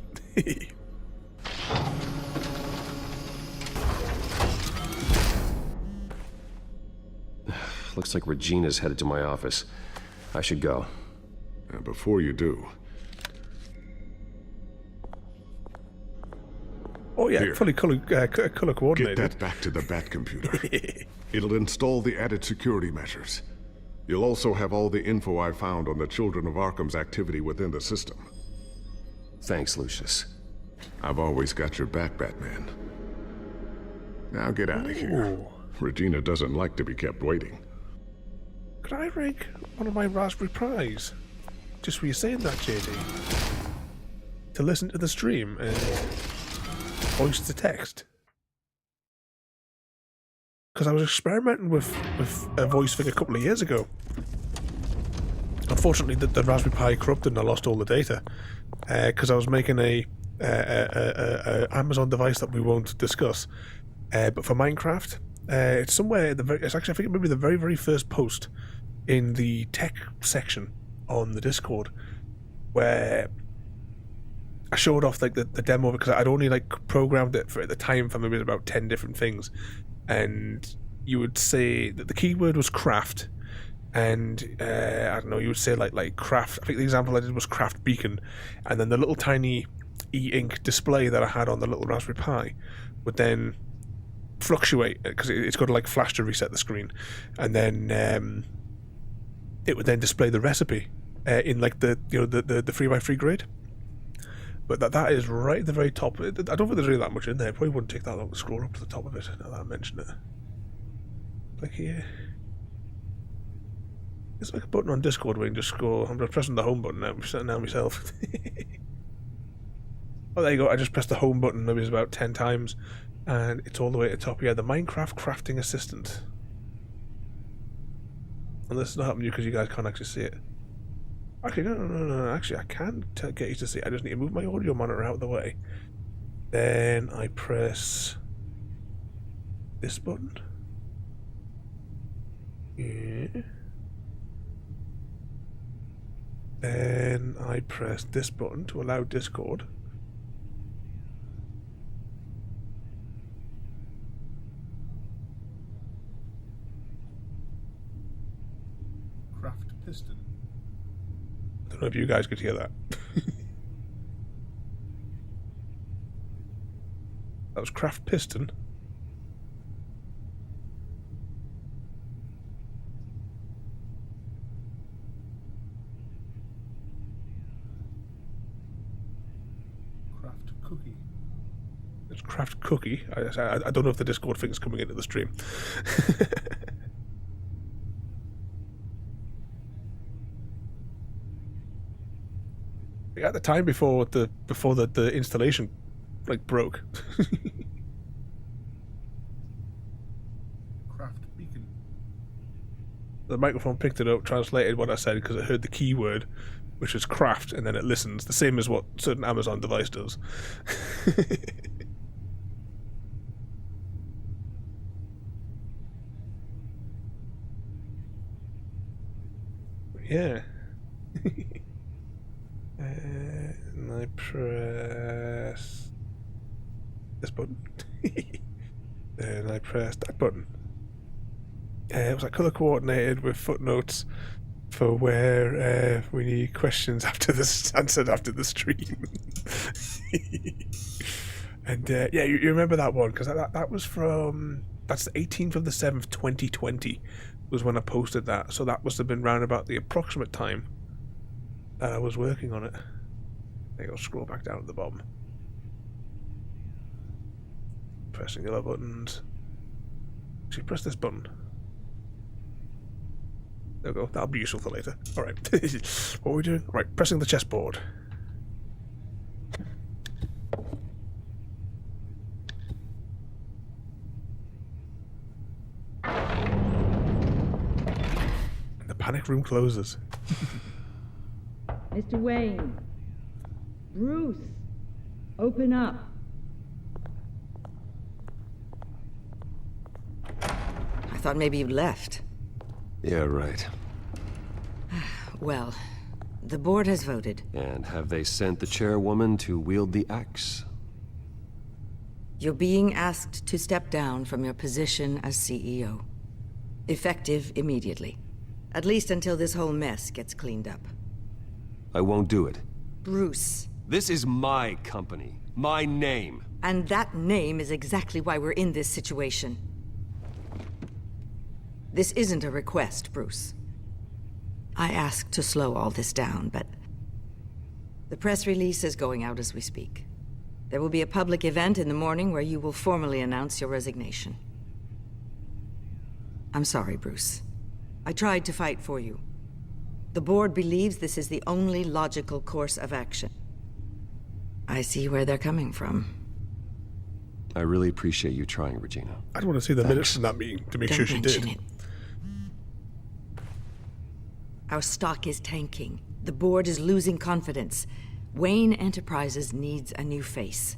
Looks like Regina's headed to my office. I should go. Before you do... Oh yeah, Here. fully color coordinated. Get that back to the Bat computer. It'll install the added security measures. You'll also have all the info I found on the Children of Arkham's activity within the system. Thanks, Lucius. I've always got your back, Batman. Now get out of here. Regina doesn't like to be kept waiting. Could I rig one of my Raspberry Pis? Just for you saying that, JD. To listen to the stream and voice to text. Because I was experimenting with a voice thing a couple of years ago. Unfortunately, the Raspberry Pi corrupted and I lost all the data. Because I was making a Amazon device that we won't discuss. But for Minecraft, it's somewhere at it's actually, I think, maybe the very, very first post in the tech section on the Discord, where I showed off like the demo because I'd only like programmed it for at the time for maybe about 10 different things, and you would say that the keyword was craft, and I don't know, you would say like craft. I think the example I did was craft beacon, and then the little tiny e-ink display that I had on the little Raspberry Pi would then fluctuate because it's got to like flash to reset the screen, and then it would then display the recipe in like the 3x3 grid. But that is right at the very top. I don't think there's really that much in there. It probably wouldn't take that long to scroll up to the top of it now that I mention it. Like here. It's like a button on Discord where you can just scroll. I'm just pressing the home button now. I'm sitting down myself. Oh, there you go. I just pressed the home button maybe it's about 10 times. And it's all the way at the top. Yeah, the Minecraft Crafting Assistant. And this is not happening because you guys can't actually see it. Actually, no. Actually, I can get you to see it. I just need to move my audio monitor out of the way. Then I press this button. Yeah. Then I press this button to allow Discord. Craft piston. I don't know if you guys could hear that. That was Craft Piston. Craft Cookie. It's Craft Cookie. I don't know if the Discord thing is coming into the stream. At the time before the installation like broke. Craft beacon. The microphone picked it up, translated what I said because it heard the keyword, which is craft, and then it listens, the same as what certain Amazon device does. Yeah. And I press this button. And I press that button. It was like color coordinated with footnotes for where we need questions answered after the stream. And yeah, you remember that one because that was from, that's the 18th of the 7th, 2020 was when I posted that. So that must have been round about the approximate time that I was working on it. There you go, scroll back down at the bottom. Pressing the other buttons. Actually, press this button. There we go, that'll be useful for later. Alright, what are we doing? Right, pressing the chessboard. And the panic room closes. Mr. Wayne. Bruce. Open up. I thought maybe you left. Yeah, right. Well, the board has voted. And have they sent the chairwoman to wield the axe? You're being asked to step down from your position as CEO. Effective immediately. At least until this whole mess gets cleaned up. I won't do it. Bruce. This is my company. My name. And that name is exactly why we're in this situation. This isn't a request, Bruce. I asked to slow all this down, but the press release is going out as we speak. There will be a public event in the morning where you will formally announce your resignation. I'm sorry, Bruce. I tried to fight for you. The board believes this is the only logical course of action. I see where they're coming from. I really appreciate you trying, Regina. I'd want to see the minutes from that meeting to make sure she did. It. Our stock is tanking. The board is losing confidence. Wayne Enterprises needs a new face.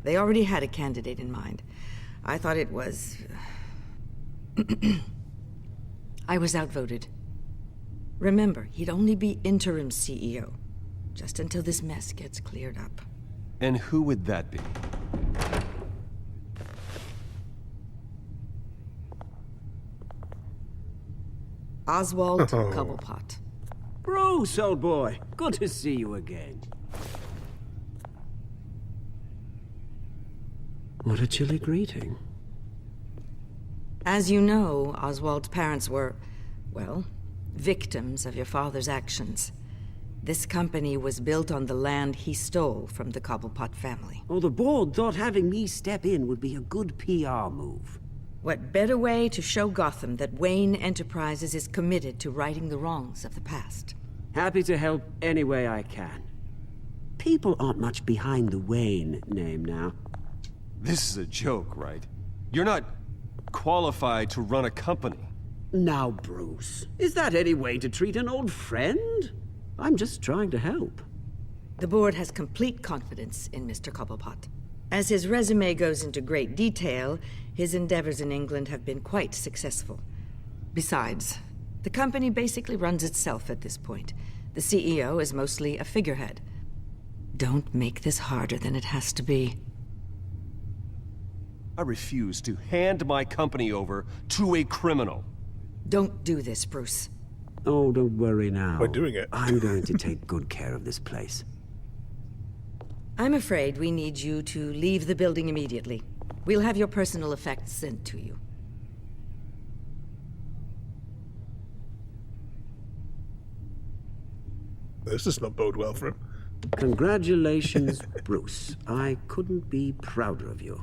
They already had a candidate in mind. I thought it was... I was outvoted. Remember, he'd only be interim CEO, just until this mess gets cleared up. And who would that be? Oswald Cobblepot. Bruce, old boy. Good to see you again. What a chilly greeting. As you know, Oswald's parents were, well, victims of your father's actions. This company was built on the land he stole from the Cobblepot family. Oh, the board thought having me step in would be a good PR move. What better way to show Gotham that Wayne Enterprises is committed to righting the wrongs of the past? Happy to help any way I can. People aren't much behind the Wayne name now. This is a joke, right? You're not qualified to run a company. Now, Bruce, is that any way to treat an old friend? I'm just trying to help. The board has complete confidence in Mr. Cobblepot. As his resume goes into great detail, his endeavors in England have been quite successful. Besides, the company basically runs itself at this point. The CEO is mostly a figurehead. Don't make this harder than it has to be. I refuse to hand my company over to a criminal. Don't do this, Bruce. Oh, don't worry now. We're doing it. I'm going to take good care of this place. I'm afraid we need you to leave the building immediately. We'll have your personal effects sent to you. This does not bode well for him. Congratulations, Bruce. I couldn't be prouder of you.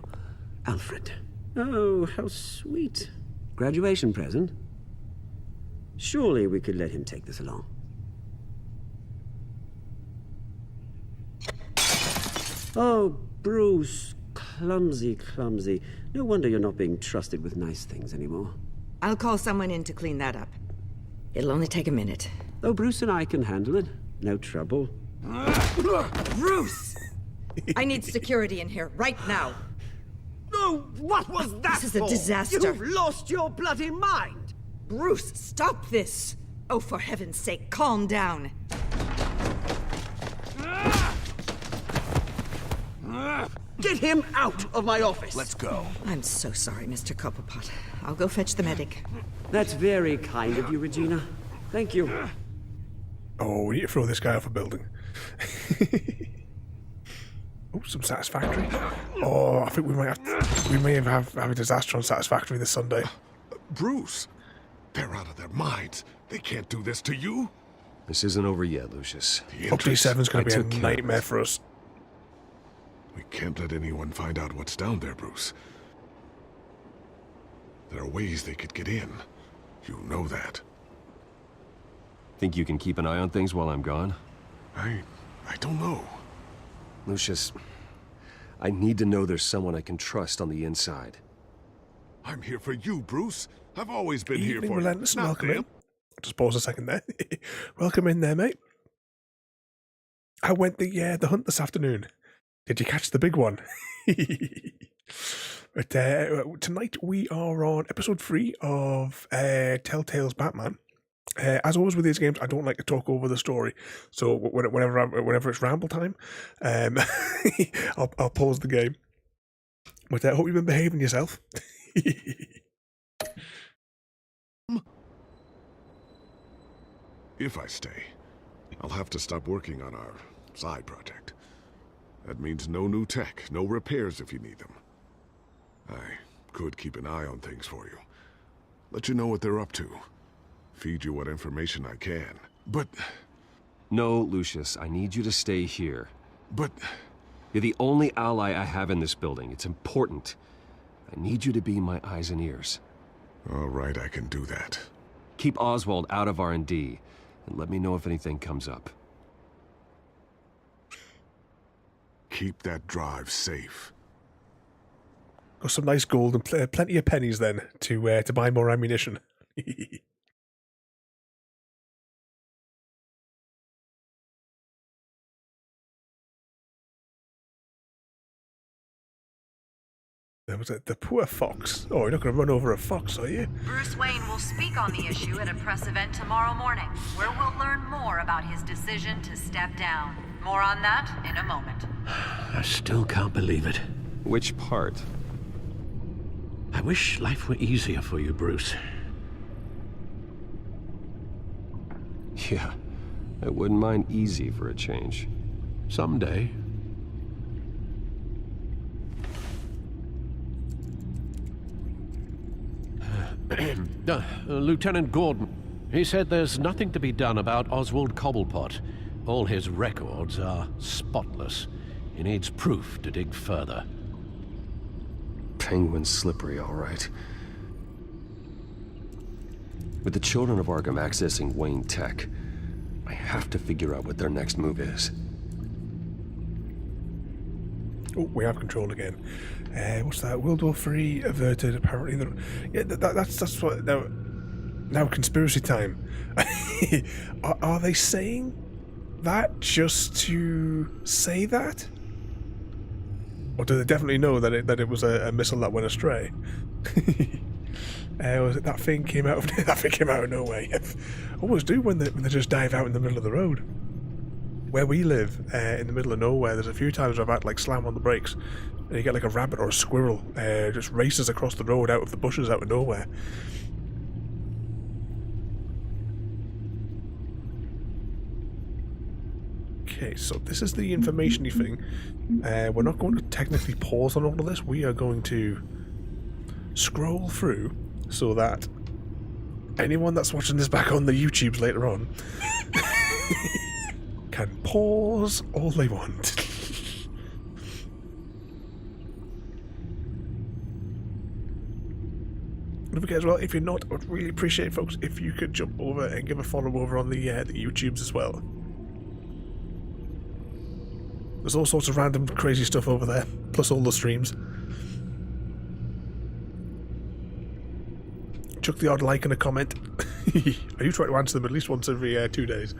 Alfred. Oh, how sweet. Graduation present? Surely we could let him take this along. Oh, Bruce. Clumsy, clumsy. No wonder you're not being trusted with nice things anymore. I'll call someone in to clean that up. It'll only take a minute. Oh, Bruce and I can handle it. No trouble. Bruce! I need security in here, right now. Oh, what was that This is a for? disaster. You've lost your bloody mind! Bruce, stop this! Oh, for heaven's sake, calm down. Get him out of my office! Let's go. I'm so sorry, Mr. Cobblepot. I'll go fetch the medic. That's very kind of you, Regina. Thank you. Oh, we need to throw this guy off a building. Oh, some Satisfactory. Oh, I think we may have a disaster on Satisfactory this Sunday. Bruce, they're out of their minds. They can't do this to you. This isn't over yet, Lucius. Update 7's going to be a nightmare for us. We can't let anyone find out what's down there, Bruce. There are ways they could get in. You know that. Think you can keep an eye on things while I'm gone? I don't know. Lucius, I need to know there's someone I can trust on the inside. I'm here for you, Bruce. I've always been here for Relentless, you. welcome in. Just pause a second there. Welcome in there, mate. I went the hunt this afternoon. Did you catch the big one? But tonight we are on episode 3 of Telltale's Batman. As always with these games, I don't like to talk over the story. So whenever it's ramble time, I'll pause the game. But I hope you've been behaving yourself. If I stay, I'll have to stop working on our side project. That means no new tech, no repairs if you need them. I could keep an eye on things for you. Let you know what they're up to. Feed you what information I can. But... No, Lucius, I need you to stay here. But... You're the only ally I have in this building. It's important. I need you to be my eyes and ears. All right, I can do that. Keep Oswald out of R&D, and let me know if anything comes up. Keep that drive safe. Got some nice gold and plenty of pennies then to buy more ammunition. There was the poor fox. Oh, you're not going to run over a fox, are you? Bruce Wayne will speak on the issue at a press event tomorrow morning, where we'll learn more about his decision to step down. More on that in a moment. I still can't believe it. Which part? I wish life were easier for you, Bruce. Yeah, I wouldn't mind easy for a change. Someday. Lieutenant Gordon, he said there's nothing to be done about Oswald Cobblepot. All his records are spotless. He needs proof to dig further. Penguin's slippery, all right. With the children of Arkham accessing Wayne Tech, I have to figure out what their next move is. Oh, we have control again. What's that? World War III averted. Apparently, yeah, that's what now. Conspiracy time. Are they saying that just to say that, or do they definitely know that it was a missile that went astray? Was it that thing came out of that thing came out of nowhere? I always do when they just dive out in the middle of the road. Where we live, in the middle of nowhere, there's a few times I've had to slam on the brakes, and you get like a rabbit or a squirrel just races across the road out of the bushes out of nowhere. Okay, so this is the information-y thing. We're not going to technically pause on all of this. We are going to scroll through so that anyone that's watching this back on the YouTubes later on can pause all they want. Don't forget as well, if you're not, I would really appreciate, folks, if you could jump over and give a follow over on the YouTubes as well. There's all sorts of random crazy stuff over there, plus all the streams. Chuck the odd like and a comment. I do try to answer them at least once every 2 days.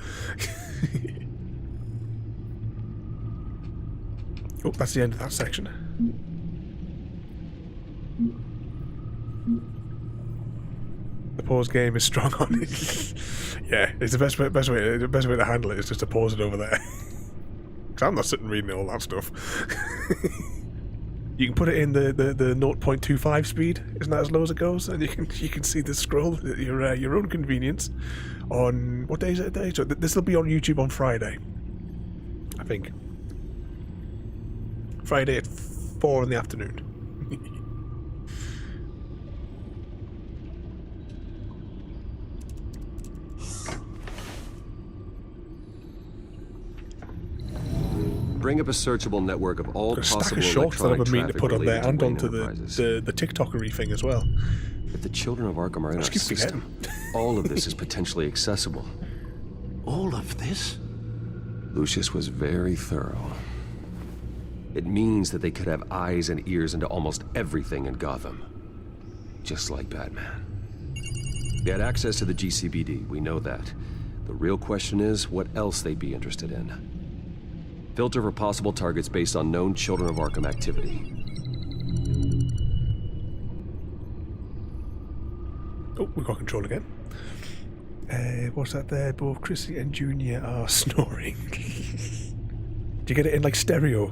Oh, that's the end of that section. The pause game is strong on it. Yeah, it's the best way to handle it is just to pause it over there. Because I'm not sitting reading all that stuff. You can put it in the 0.25 speed, isn't that as low as it goes? And you can see the scroll at your own convenience. On what day is it today? So this will be on YouTube on Friday, I think. Friday at 4 in the afternoon. Bring up a searchable network of all possible stack of shorts that I've been meaning to put on there and onto the TikTokery thing as well. If the children of Arkham are in our system, all of this is potentially accessible. All of this? Lucius was very thorough. It means that they could have eyes and ears into almost everything in Gotham. Just like Batman. They had access to the GCPD, we know that. The real question is what else they'd be interested in. Filter for possible targets based on known Children of Arkham activity. Oh, we've got control again. What's that there? Both Chrissy and Junior are snoring. Do you get it in like stereo,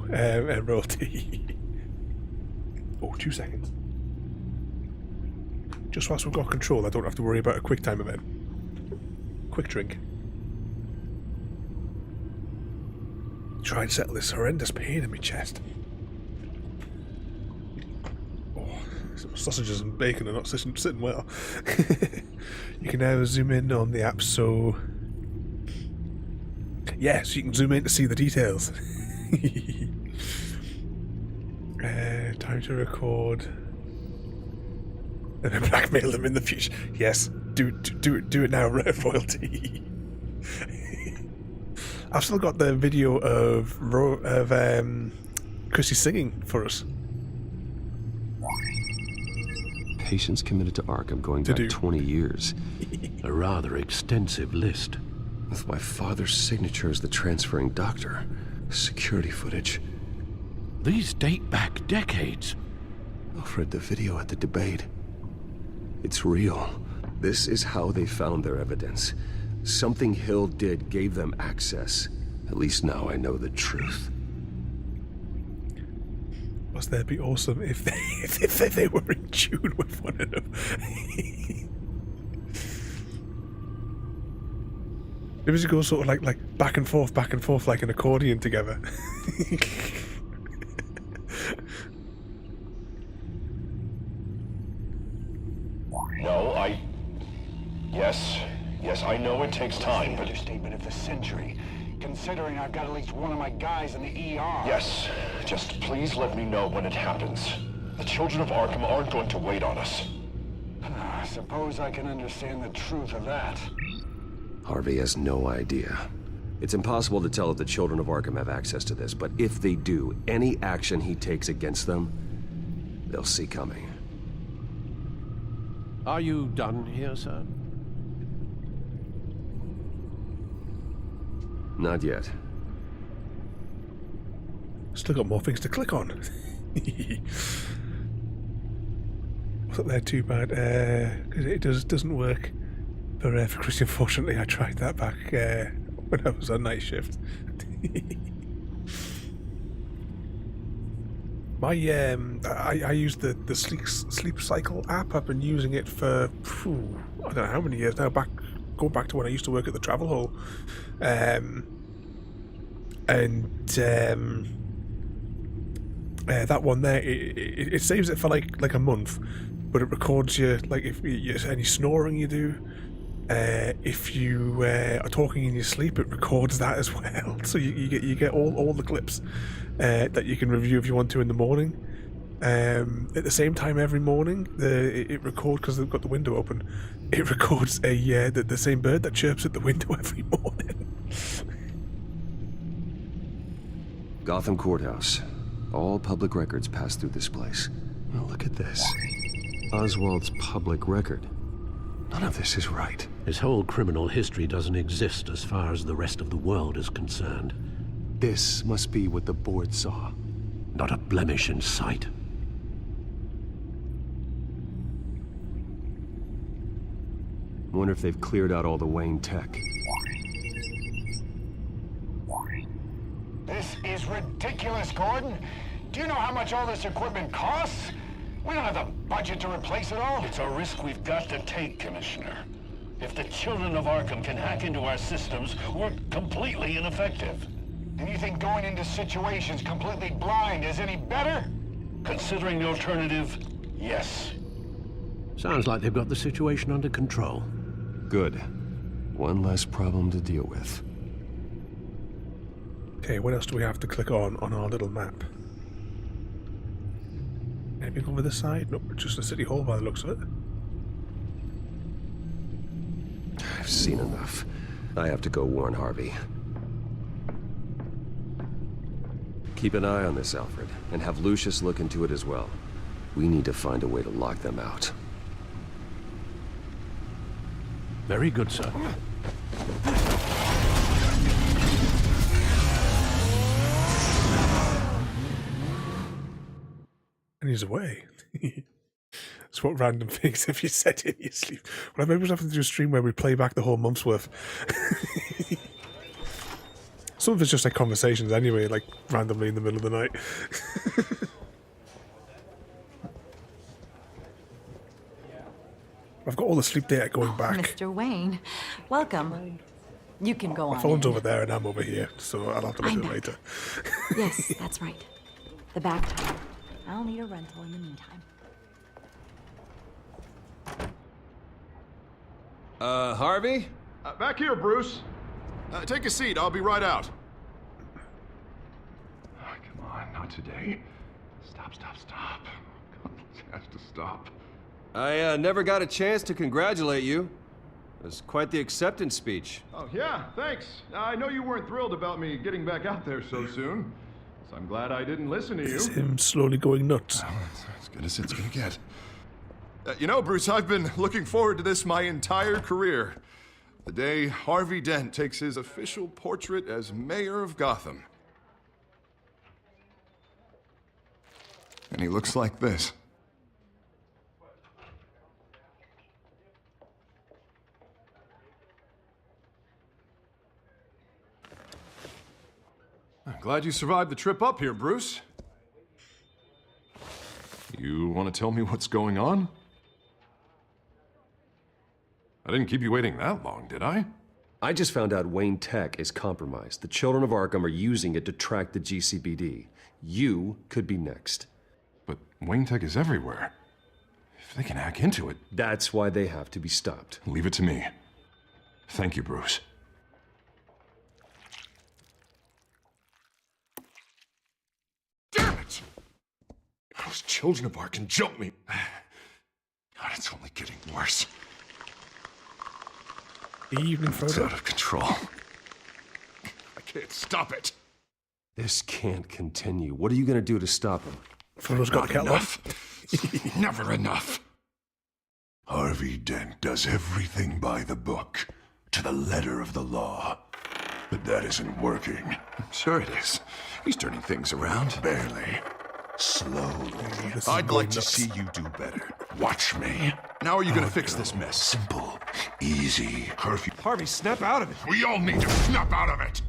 royalty? Oh, 2 seconds. Just whilst we've got control, I don't have to worry about a quick time event. Quick drink. Try and settle this horrendous pain in my chest. Oh, some sausages and bacon are not sitting well. You can now zoom in on the app, so yes, you can zoom in to see the details. Time to record. And then blackmail them in the future. Yes, do it now, royalty. I've still got the video of Chrissy singing for us. Patients committed to Arkham going back 20 years. A rather extensive list. With my father's signature as the transferring doctor. Security footage. These date back decades. Alfred, the video at the debate. It's real. This is how they found their evidence. Something Hill did gave them access. At least now I know the truth. Must that be awesome if they were in tune with one another? Maybe we should go sort of like back and forth like an accordion together. No, Yes, I know it takes time, but... Understatement of the century, considering I've got at least one of my guys in the ER. Yes, just please let me know when it happens. The children of Arkham aren't going to wait on us. I suppose I can understand the truth of that. Harvey has no idea. It's impossible to tell if the children of Arkham have access to this, but if they do, any action he takes against them, they'll see coming. Are you done here, sir? Not yet. Still got more things to click on. Wasn't there too bad? It doesn't work for Chris. Unfortunately, I tried that back when I was on night shift. I use the sleep cycle app. I've been using it for I don't know how many years now. Going back to when I used to work at the Travel Hall. And that one there, it saves it for like a month, but it records you, like if any snoring you do. If you are talking in your sleep, it records that as well. So you get all the clips that you can review if you want to in the morning. At the same time every morning, it records, because they've got the window open. It records the same bird that chirps at the window every morning. Gotham Courthouse. All public records pass through this place. Oh, look at this. Oswald's public record. None of this is right. His whole criminal history doesn't exist as far as the rest of the world is concerned. This must be what the board saw. Not a blemish in sight. Wonder if they've cleared out all the Wayne tech. This is ridiculous, Gordon. Do you know how much all this equipment costs? We don't have the budget to replace it all. It's a risk we've got to take, Commissioner. If the children of Arkham can hack into our systems, we're completely ineffective. And you think going into situations completely blind is any better? Considering the alternative, yes. Sounds like they've got the situation under control. Good. One less problem to deal with. Okay, what else do we have to click on our little map? Anything over this side? Nope, just a city hall by the looks of it. I've seen enough. I have to go warn Harvey. Keep an eye on this, Alfred, and have Lucius look into it as well. We need to find a way to lock them out. Very good, sir. And he's away. It's what random things have you said in your sleep? Well, maybe we'll have to do a stream where we play back the whole month's worth. Some of it's just like conversations anyway, like randomly in the middle of the night. I've got all the sleep data going back. Mr. Wayne, welcome. You can go on. My phone's in. over there and I'm over here, so I'll have to look at it later. Yes, that's right. The back door. I'll need a rental in the meantime. Harvey? Back here, Bruce. Take a seat. I'll be right out. Oh, come on, not today. Stop. God, this has to stop. I never got a chance to congratulate you. It was quite the acceptance speech. Oh, yeah, thanks. I know you weren't thrilled about me getting back out there so soon. So I'm glad I didn't listen to you. It's him slowly going nuts. Well, as good as it's gonna get. You know, Bruce, I've been looking forward to this my entire career. The day Harvey Dent takes his official portrait as mayor of Gotham. And he looks like this. I'm glad you survived the trip up here, Bruce. You want to tell me what's going on? I didn't keep you waiting that long, did I? I just found out Wayne Tech is compromised. The children of Arkham are using it to track the GCPD. You could be next. But Wayne Tech is everywhere. If they can hack into it... That's why they have to be stopped. Leave it to me. Thank you, Bruce. Damn it! Those children of Arkham jumped me. God, it's only getting worse. Evening It's photo. out of control. I can't stop it. This can't continue. What are you going to do to stop him? Photo's got the cat enough. Never enough. Harvey Dent does everything by the book, to the letter of the law. But that isn't working. Sure it is. He's turning things around. Barely. Slowly. I'd like to see you do better. Watch me. How are you gonna fix this mess? Simple. Easy. Harvey, snap out of it. We all need to snap out of it.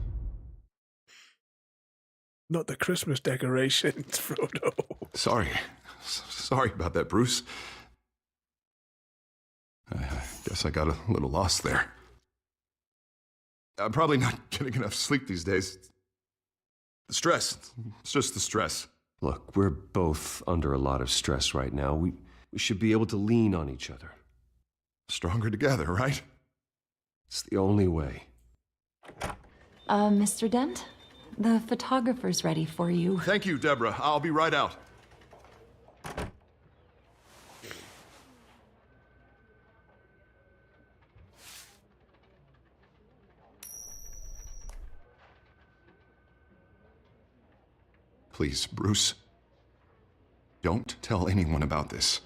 Not the Christmas decorations, Frodo. Sorry. Sorry about that, Bruce. I guess I got a little lost there. I'm probably not getting enough sleep these days. The stress. It's just the stress. Look, we're both under a lot of stress right now. We should be able to lean on each other. Stronger together, right? It's the only way. Mr. Dent? The photographer's ready for you. Thank you, Deborah. I'll be right out. Please, Bruce. Don't tell anyone about this.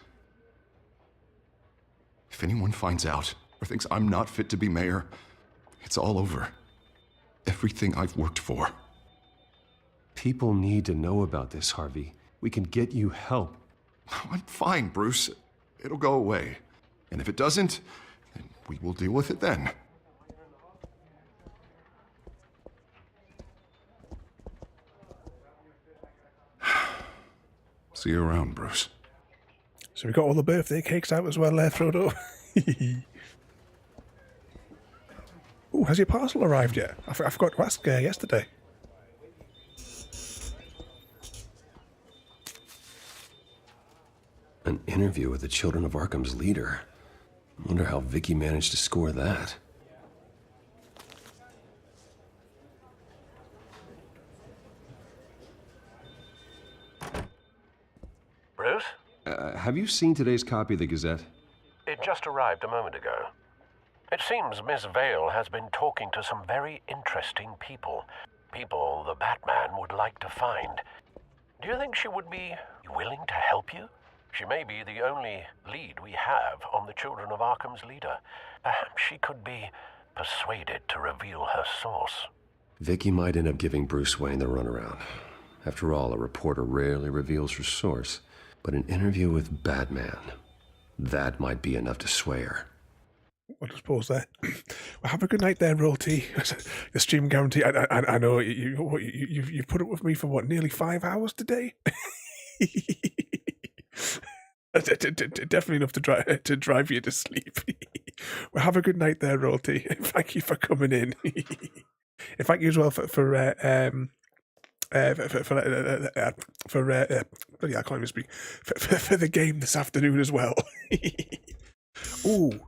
If anyone finds out or thinks I'm not fit to be mayor, it's all over. Everything I've worked for. People need to know about this, Harvey. We can get you help. I'm fine, Bruce. It'll go away. And if it doesn't, then we will deal with it then. See you around, Bruce. So we got all the birthday cakes out as well there, Frodo. Oh, has your parcel arrived yet? I forgot to ask yesterday. An interview with the Children of Arkham's leader. I wonder how Vicky managed to score that. Bruce? Have you seen today's copy of the Gazette? It just arrived a moment ago. It seems Miss Vale has been talking to some very interesting people. People the Batman would like to find. Do you think she would be willing to help you? She may be the only lead we have on the Children of Arkham's leader. Perhaps she could be persuaded to reveal her source. Vicky might end up giving Bruce Wayne the runaround. After all, a reporter rarely reveals her source. But an interview with Batman, that might be enough to sway her. I'll just pause there. Well, have a good night there, Royalty. The stream guarantee. I know you've put up with me for what, nearly 5 hours today. Definitely enough to drive you to sleep. Well, have a good night there, Royalty. Thank you for coming in. And thank you as well for I can't even speak, for the game this afternoon as well. Ooh.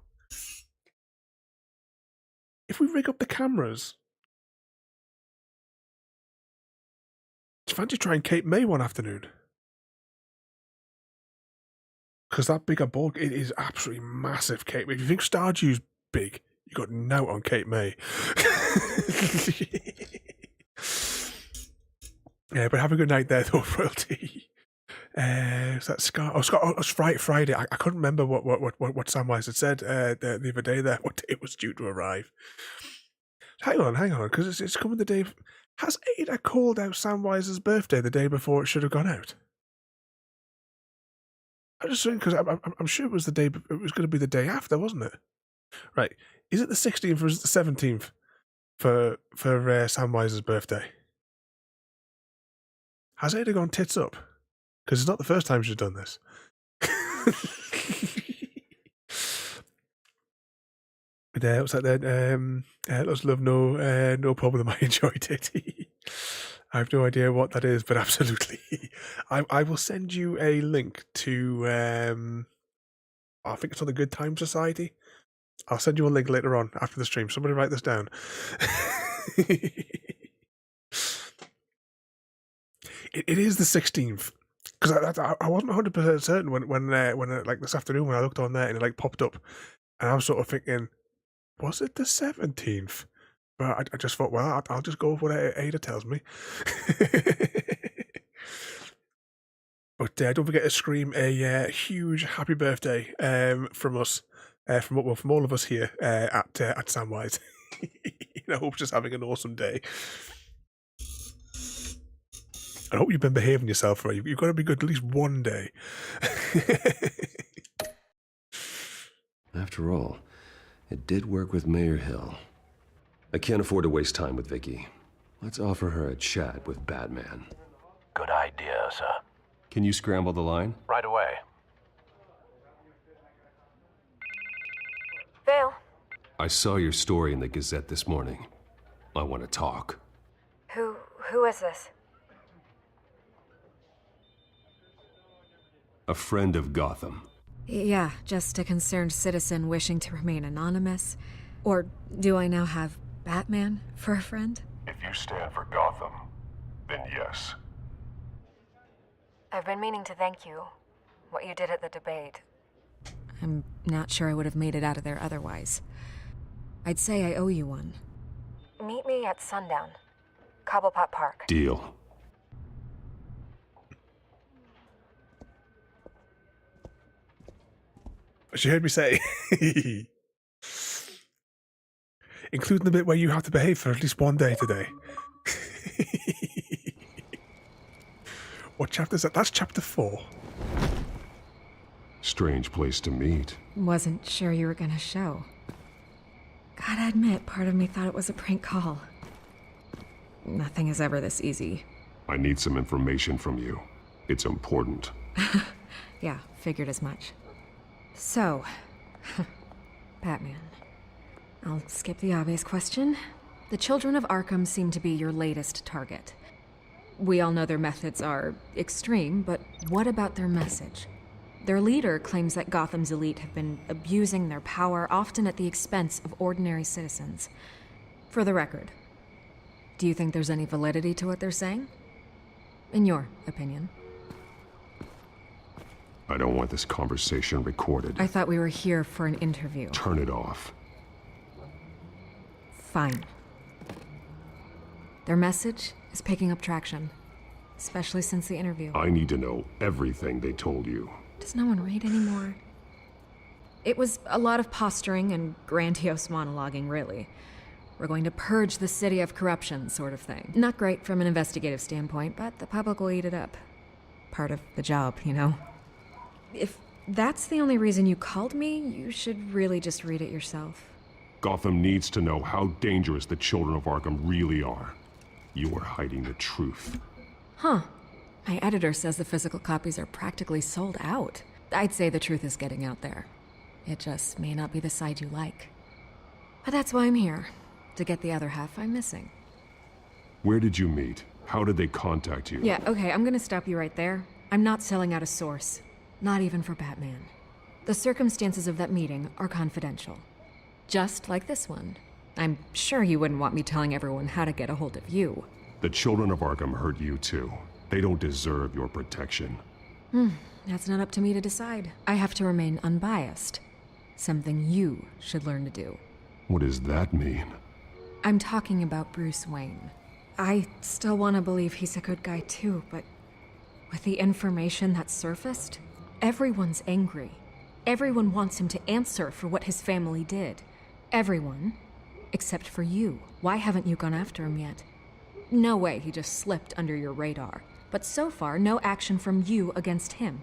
If we rig up the cameras, do you fancy trying Cape May one afternoon? Because that bigger bulk, it is absolutely massive, Cape May. If you think Stardew's big, you got nout on Cape May. Yeah, but have a good night there, though, Royalty. Is that Scott? Oh, Scott. Oh, it's Friday. I couldn't remember what Samwise had said the other day. There, what day it was due to arrive. Hang on, because it's coming the day. Has Ada called out Samwise's birthday the day before it should have gone out? I'm just saying because I'm sure it was the day. It was going to be the day after, wasn't it? Right? Is it the 16th or is it the 17th for Samwise's birthday? Has Ada gone tits up? Because it's not the first time she's done this. But what's that then? Lots of love, no problem. I enjoyed it. I have no idea what that is, but absolutely. I will send you a link to, I think it's on the Good Time Society. I'll send you a link later on after the stream. Somebody write this down. It is the 16th, because I wasn't 100% certain when like this afternoon when I looked on there and it like popped up, and I was sort of thinking, was it the 17th? But I just thought, well, I'll just go with what Ada tells me. But don't forget to scream a huge happy birthday from us, from all of us here at Samwise. I hope she's having an awesome day. I hope you've been behaving yourself, right? You've got to be good at least one day. After all, it did work with Mayor Hill. I can't afford to waste time with Vicky. Let's offer her a chat with Batman. Good idea, sir. Can you scramble the line? Right away. Vale. I saw your story in the Gazette this morning. I want to talk. Who is this? A friend of Gotham. Yeah, just a concerned citizen wishing to remain anonymous. Or do I now have Batman for a friend? If you stand for Gotham, then yes. I've been meaning to thank you. What you did at the debate. I'm not sure I would have made it out of there otherwise. I'd say I owe you one. Meet me at sundown. Cobblepot Park. Deal. She heard me say. Including the bit where you have to behave for at least one day today. What chapter is that? That's chapter 4. Strange place to meet. Wasn't sure you were gonna show. Gotta admit, part of me thought it was a prank call. Nothing is ever this easy. I need some information from you. It's important. Yeah, figured as much. So, Batman. I'll skip the obvious question. The children of Arkham seem to be your latest target. We all know their methods are extreme, but what about their message? Their leader claims that Gotham's elite have been abusing their power, often at the expense of ordinary citizens. For the record, do you think there's any validity to what they're saying? In your opinion? I don't want this conversation recorded. I thought we were here for an interview. Turn it off. Fine. Their message is picking up traction, especially since the interview. I need to know everything they told you. Does no one read anymore? It was a lot of posturing and grandiose monologuing, really. We're going to purge the city of corruption, sort of thing. Not great from an investigative standpoint, but the public will eat it up. Part of the job, you know? If that's the only reason you called me, you should really just read it yourself. Gotham needs to know how dangerous the children of Arkham really are. You are hiding the truth. Huh. My editor says the physical copies are practically sold out. I'd say the truth is getting out there. It just may not be the side you like. But that's why I'm here, to get the other half I'm missing. Where did you meet? How did they contact you? Yeah, okay, I'm gonna stop you right there. I'm not selling out a source. Not even for Batman. The circumstances of that meeting are confidential. Just like this one. I'm sure you wouldn't want me telling everyone how to get a hold of you. The children of Arkham hurt you too. They don't deserve your protection. That's not up to me to decide. I have to remain unbiased. Something you should learn to do. What does that mean? I'm talking about Bruce Wayne. I still want to believe he's a good guy too, but with the information that surfaced, everyone's angry. Everyone wants him to answer for what his family did. Everyone, except for you. Why haven't you gone after him yet? No way he just slipped under your radar. But so far, no action from you against him.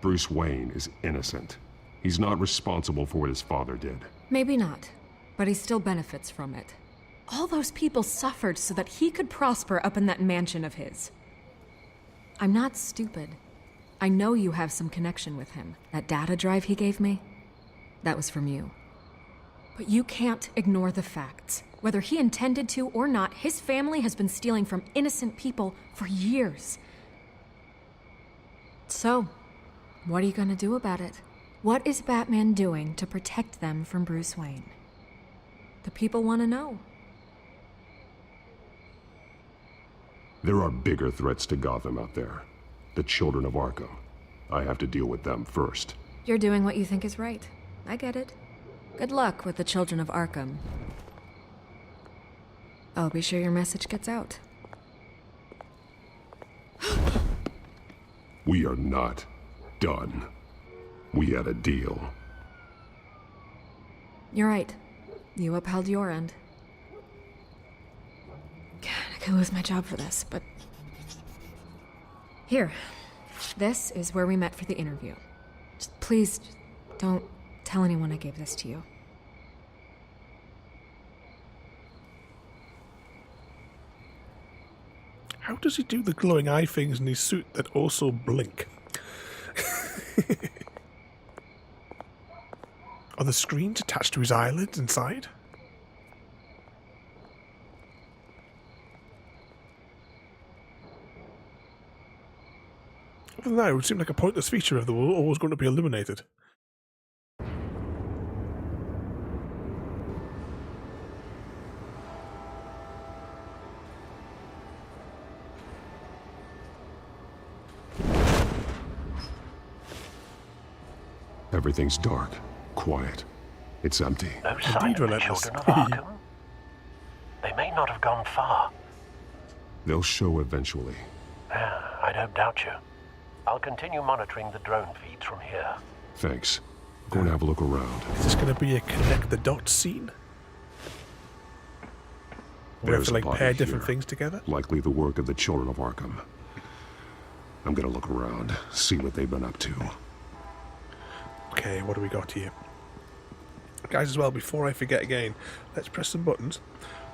Bruce Wayne is innocent. He's not responsible for what his father did. Maybe not, but he still benefits from it. All those people suffered so that he could prosper up in that mansion of his. I'm not stupid. I know you have some connection with him. That data drive he gave me, that was from you. But you can't ignore the facts. Whether he intended to or not, his family has been stealing from innocent people for years. So, what are you gonna do about it? What is Batman doing to protect them from Bruce Wayne? The people want to know. There are bigger threats to Gotham out there. The children of Arkham. I have to deal with them first. You're doing what you think is right. I get it. Good luck with the children of Arkham. I'll be sure your message gets out. We are not done. We had a deal. You're right. You upheld your end. God, I could lose my job for this, but... Here. This is where we met for the interview. Just please, don't tell anyone I gave this to you. How does he do the glowing eye things in his suit that also blink? Are the screens attached to his eyelids inside? Other than that, it would seem like a pointless feature if they were always going to be illuminated. Everything's dark, quiet. It's empty. No sign of the children of Arkham. They may not have gone far. They'll show eventually. I don't doubt you. I'll continue monitoring the drone feeds from here. Thanks. Go and have a look around. Is this going to be a connect the dots scene? We have to like pair different things together? Likely the work of the children of Arkham. I'm going to look around, see what they've been up to. Okay, what do we got here? Guys, as well, before I forget again, let's press some buttons.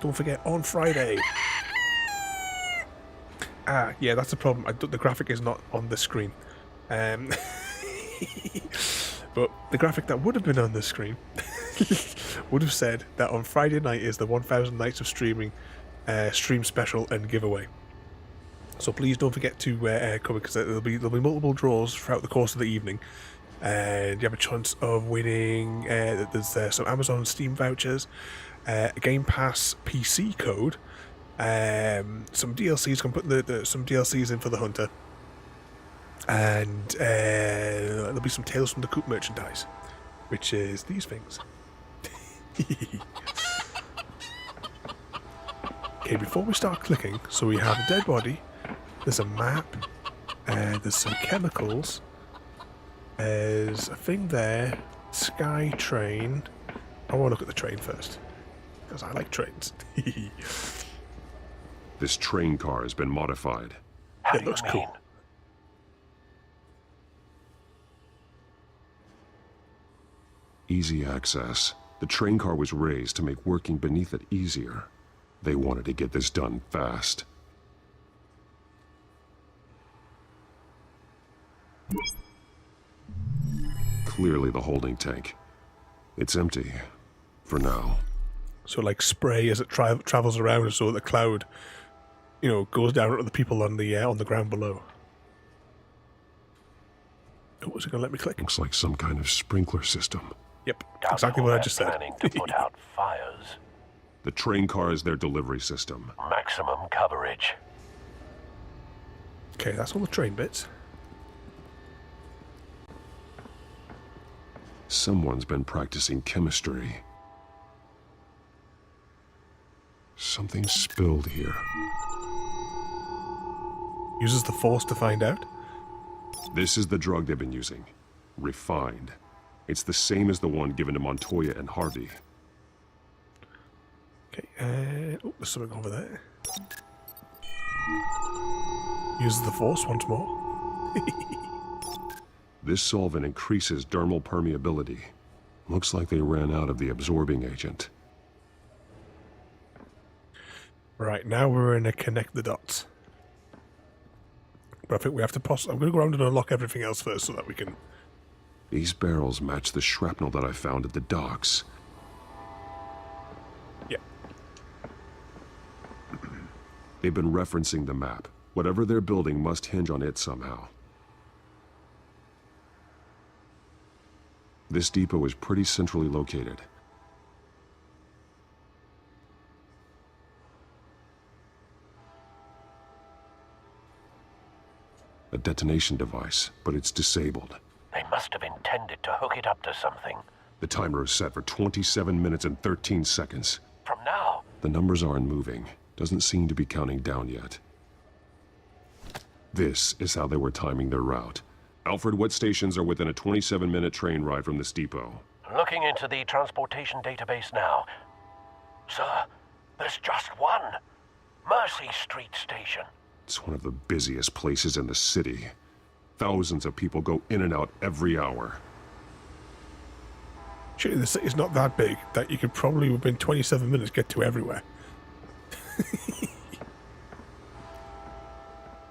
Don't forget, on Friday... yeah, that's the problem. The graphic is not on the screen. But the graphic that would have been on the screen would have said that on Friday night is the 1000 Nights of Streaming stream special and giveaway. So please don't forget to come, because there'll be multiple draws throughout the course of the evening. And you have a chance of winning. There's some Amazon and Steam vouchers, a Game Pass PC code, some DLCs. Can put some DLCs in for the Hunter, and there'll be some Tales from the Coop merchandise, which is these things. Okay, before we start clicking, so we have a dead body. There's a map. There's some chemicals. There's a thing there. Sky train. I want to look at the train first, because I like trains. This train car has been modified. It looks cool. Easy access. The train car was raised to make working beneath it easier. They wanted to get this done fast. Clearly the holding tank. It's empty. For now. So like spray as it travels around, so the cloud, goes down at the people on the ground below. Oh, is it going to let me click? Looks like some kind of sprinkler system. Yep, exactly what I just said. Planning to put out fires. The train car is their delivery system. Maximum coverage. Okay, that's all the train bits. Someone's been practicing chemistry. Something spilled here. Uses the Force to find out? This is the drug they've been using. Refined. It's the same as the one given to Montoya and Harvey. Okay, there's something over there. Uses the Force once more. This solvent increases dermal permeability. Looks like they ran out of the absorbing agent. Right, now we're in a connect the dots. But I think we have to I'm going to go around and unlock everything else first so that we can... These barrels match the shrapnel that I found at the docks. Yeah. They've been referencing the map. Whatever they're building must hinge on it somehow. This depot is pretty centrally located. A detonation device, but it's disabled. They must have intended to hook it up to something. The timer is set for 27 minutes and 13 seconds. From now? The numbers aren't moving. Doesn't seem to be counting down yet. This is how they were timing their route. Alfred, what stations are within a 27-minute train ride from this depot? Looking into the transportation database now. Sir, there's just one. Mercy Street Station. It's one of the busiest places in the city. Thousands of people go in and out every hour. Surely the city's not that big that you could probably within 27 minutes get to everywhere.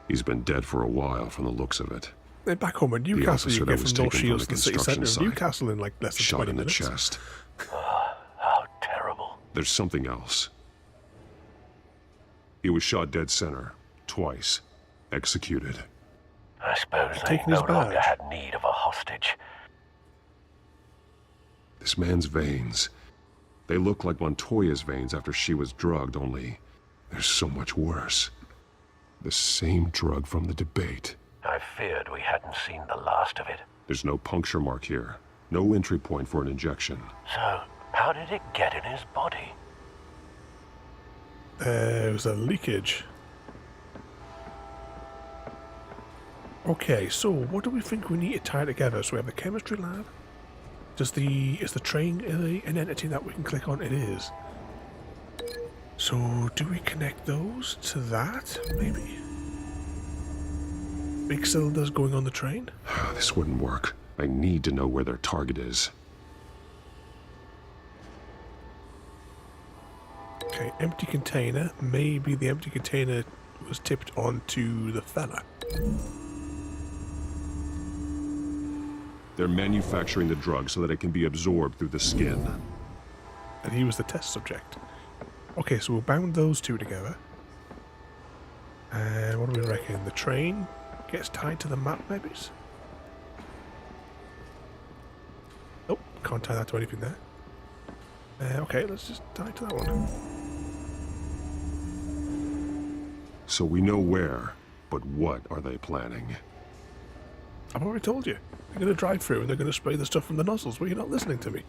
He's been dead for a while from the looks of it. Back home in Newcastle, you get from North Shields to the city centre of Newcastle in like less than 20 minutes. Shot in the chest. How terrible. There's something else. He was shot dead center, twice, executed. I suppose they taking his no longer badge. had need of a hostage. This man's veins. They look like Montoya's veins after she was drugged, only they're so much worse. The same drug from the debate. I feared we hadn't seen the last of it. There's no puncture mark here. No entry point for an injection. So, how did it get in his body? There was a leakage. Okay, so what do we think we need to tie together? So we have the chemistry lab. Is the train an entity that we can click on? It is. So do we connect those to that, maybe? Big cylinders going on the train? This wouldn't work. I need to know where their target is. Okay, empty container. Maybe the empty container was tipped onto the fella. They're manufacturing the drug so that it can be absorbed through the skin. And he was the test subject. Okay, so we'll bound those two together. And what do we reckon? The train gets tied to the map, maybe? Nope, can't tie that to anything there. Okay, let's just tie it to that one. So we know where, but what are they planning? I've already told you. They're going to drive through and they're going to spray the stuff from the nozzles. Well, you're not listening to me.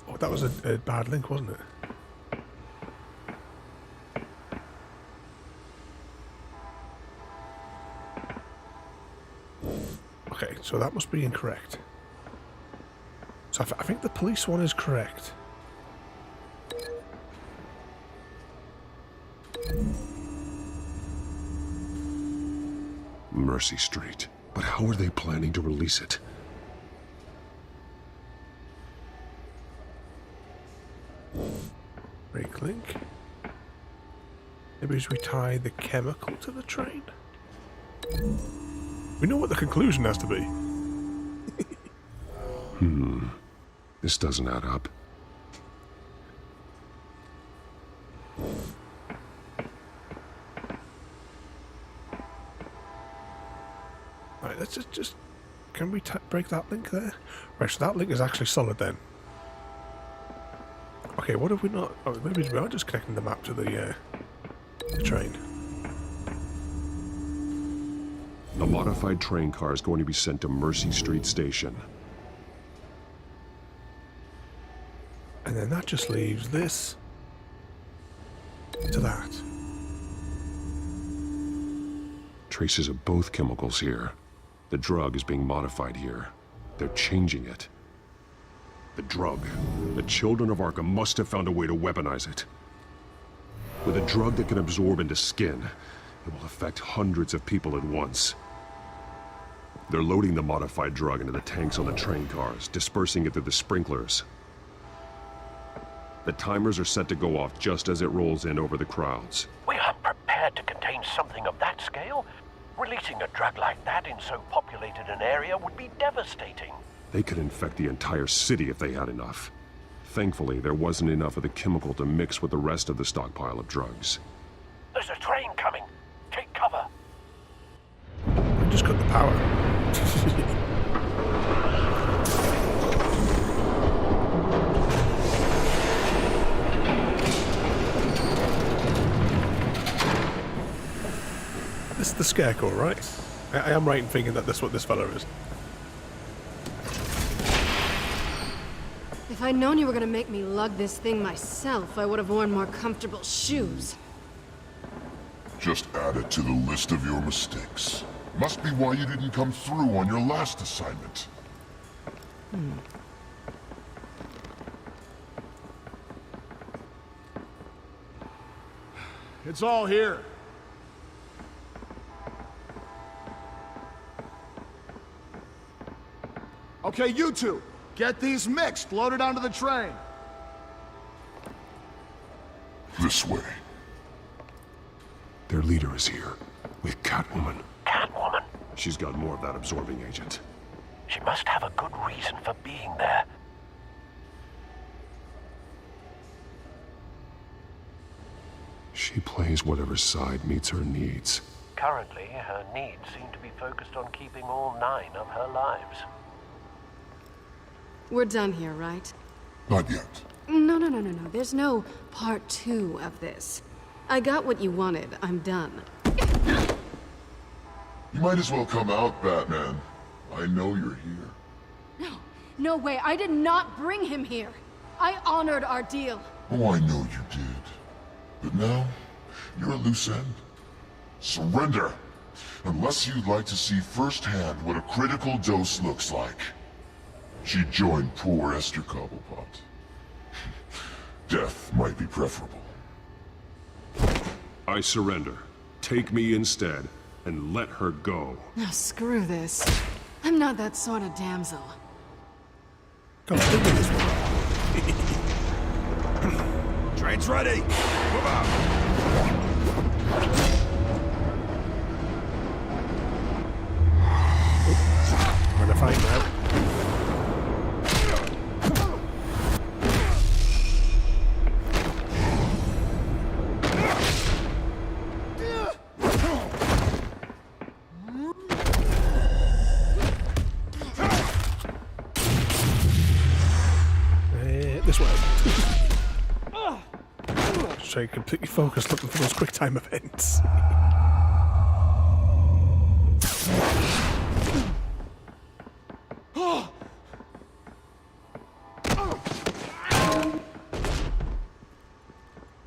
Oh, that was a bad link, wasn't it? Okay, so that must be incorrect. So I think the police one is correct. Mercy Street. But how are they planning to release it? Break link. Maybe we tie the chemical to the train. We know what the conclusion has to be. This doesn't add up. Right, let's just can we break that link there? Right, so that link is actually solid then. Okay, what if we not? Oh, maybe we are just connecting the map to the train. A modified train car is going to be sent to Mercy Street Station. And then that just leaves this to that. Traces of both chemicals here. The drug is being modified here. They're changing it. The drug. The children of Arkham must have found a way to weaponize it. With a drug that can absorb into skin, it will affect hundreds of people at once. They're loading the modified drug into the tanks on the train cars, dispersing it through the sprinklers. The timers are set to go off just as it rolls in over the crowds. We aren't prepared to contain something of that scale. Releasing a drug like that in so populated an area would be devastating. They could infect the entire city if they had enough. Thankfully, there wasn't enough of the chemical to mix with the rest of the stockpile of drugs. There's a train coming. Take cover. I just cut the power. This is the Scarecrow, right? I am right in thinking that that's what this fella is. If I'd known you were gonna make me lug this thing myself, I would have worn more comfortable shoes. Just add it to the list of your mistakes. Must be why you didn't come through on your last assignment. It's all here. Okay, you two, get these mixed, loaded onto the train. This way. Their leader is here, with Catwoman. Catwoman? She's got more of that absorbing agent. She must have a good reason for being there. She plays whatever side meets her needs. Currently, her needs seem to be focused on keeping all 9 of her lives. We're done here, right? Not yet. No. There's no part 2 of this. I got what you wanted. I'm done. You might as well come out, Batman. I know you're here. No way. I did not bring him here. I honored our deal. Oh, I know you did. But now, you're a loose end. Surrender! Unless you'd like to see firsthand what a critical dose looks like. She joined poor Esther Cobblepot. Death might be preferable. I surrender. Take me instead, and let her go. Now screw this. I'm not that sort of damsel. Come on, this one. Train's ready! Move out! We're gonna find out. This way. So completely focused looking for those quick time events.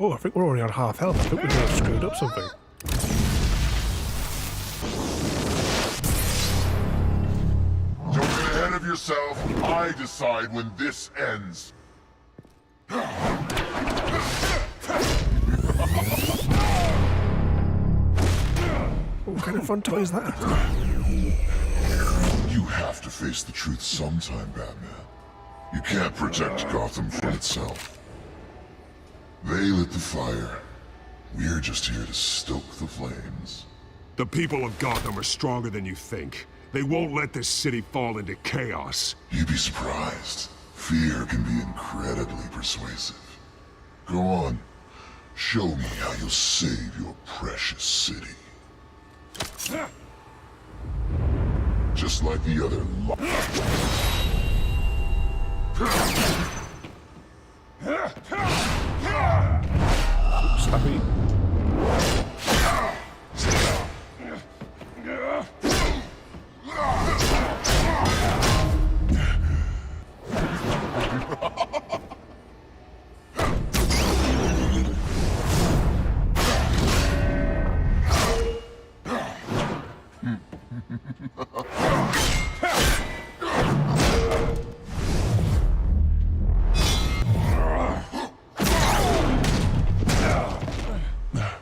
Oh, I think we're already on half health. I think we may have screwed up something. Don't get ahead of yourself. I decide when this ends. What kind of fun toy is that? You have to face the truth sometime, Batman. You can't protect Gotham from itself. They lit the fire. We're just here to stoke the flames. The people of Gotham are stronger than you think. They won't let this city fall into chaos. You'd be surprised. Fear can be incredibly persuasive. Go on. Show me how you'll save your precious city. Just like the other Slappy.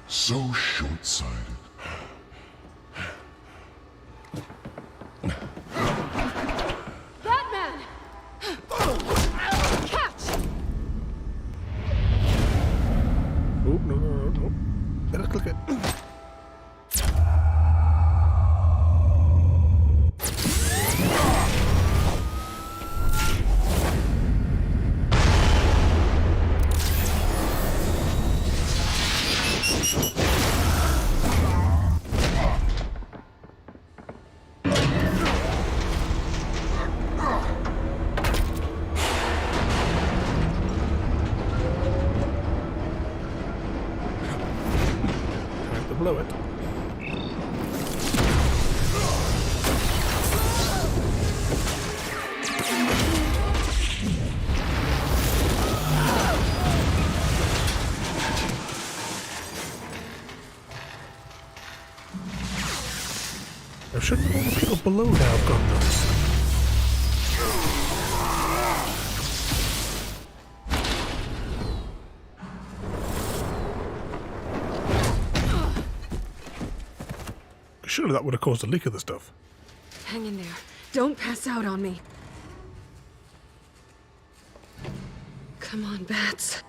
So short-sighted. Batman! Catch! Oh, no. Better click it. Blow it. Now, shouldn't all the people below now have gone nuts? Surely that would have caused a leak of the stuff. Hang in there. Don't pass out on me. Come on, Bats.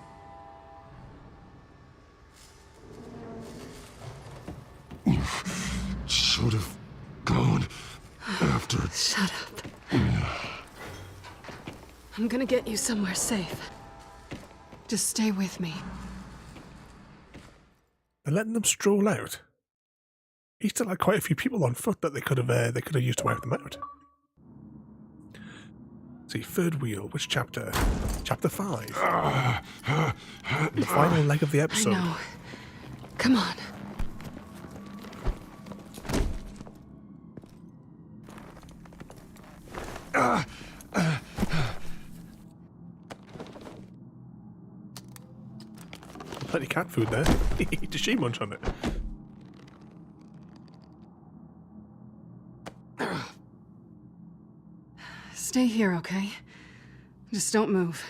Should have gone after. Shut up. I'm gonna get you somewhere safe. Just stay with me. and letting them stroll out. He still had quite a few people on foot that they could have used to wipe them out. See, third wheel, which chapter? Chapter 5. The final leg of the episode. I know. Come on. Plenty of cat food there. Does she munch on it? Stay here, okay? Just don't move.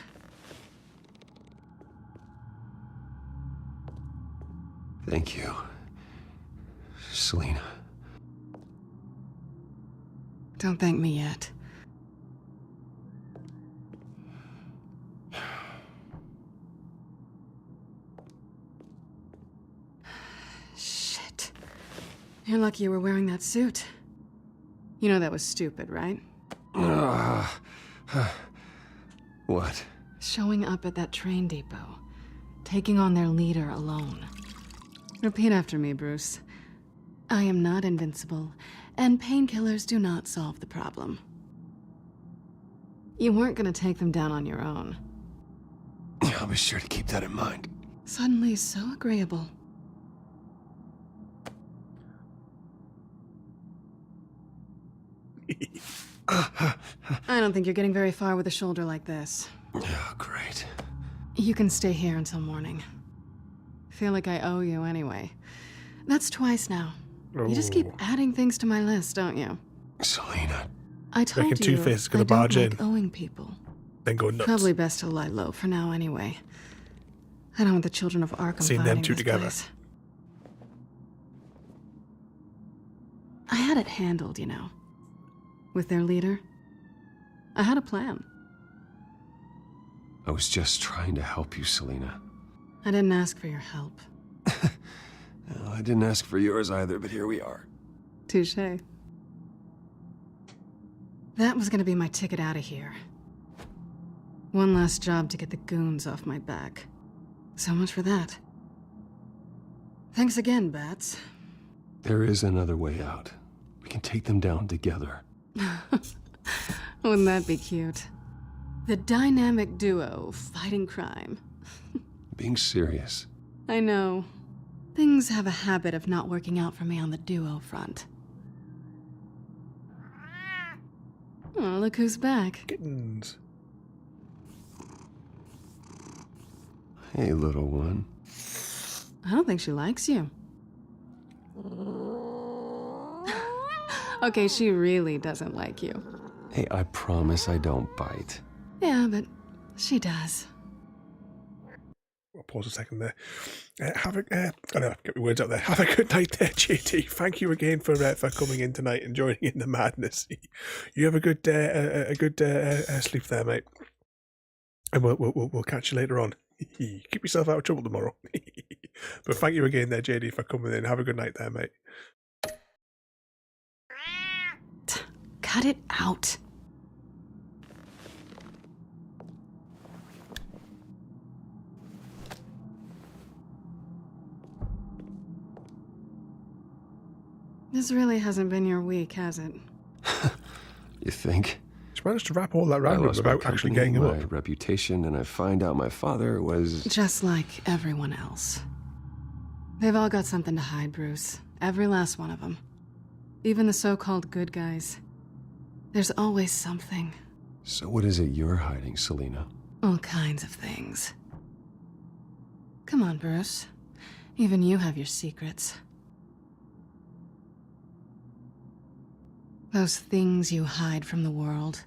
Thank you, Selina. Don't thank me yet. Shit. You're lucky you were wearing that suit. You know that was stupid, right? What? Showing up at that train depot. Taking on their leader alone. Repeat after me, Bruce. I am not invincible, and painkillers do not solve the problem. You weren't gonna take them down on your own. I'll be sure to keep that in mind. Suddenly so agreeable. I don't think you're getting very far with a shoulder like this. Oh, great. You can stay here until morning. Feel like I owe you anyway. That's twice now. You just keep adding things to my list, don't you? Selina. I told you Two-Face is gonna I don't barge like in. owing people. Then go nuts. Probably best to lie low for now anyway. I don't want the children of Arkham Seeing them finding two this together. place. I had it handled, you know. With their leader. I had a plan. I was just trying to help you, Selina. I didn't ask for your help. Well, I didn't ask for yours either, but here we are. Touché. That was gonna be my ticket out of here. One last job to get the goons off my back. So much for that. Thanks again, Bats. There is another way out. We can take them down together. Wouldn't that be cute? The dynamic duo fighting crime. Being serious. I know. Things have a habit of not working out for me on the duo front. Oh, look who's back. Kittens. Hey, little one. I don't think she likes you. Okay, she really doesn't like you. Hey, I promise I don't bite. Yeah, but she does. I'll pause a second there. Get my words out there. Have a good night there, JT. Thank you again for coming in tonight and joining in the madness. You have a good sleep there, mate. And we'll catch you later on. Keep yourself out of trouble tomorrow. But thank you again there, JD, for coming in. Have a good night there, mate. Cut it out. This really hasn't been your week, has it? You think? She managed to wrap all that around him without actually getting him my up. reputation, and I find out my father was... Just like everyone else. They've all got something to hide, Bruce. Every last one of them. Even the so-called good guys. There's always something. So what is it you're hiding, Selina? All kinds of things. Come on, Bruce. Even you have your secrets. Those things you hide from the world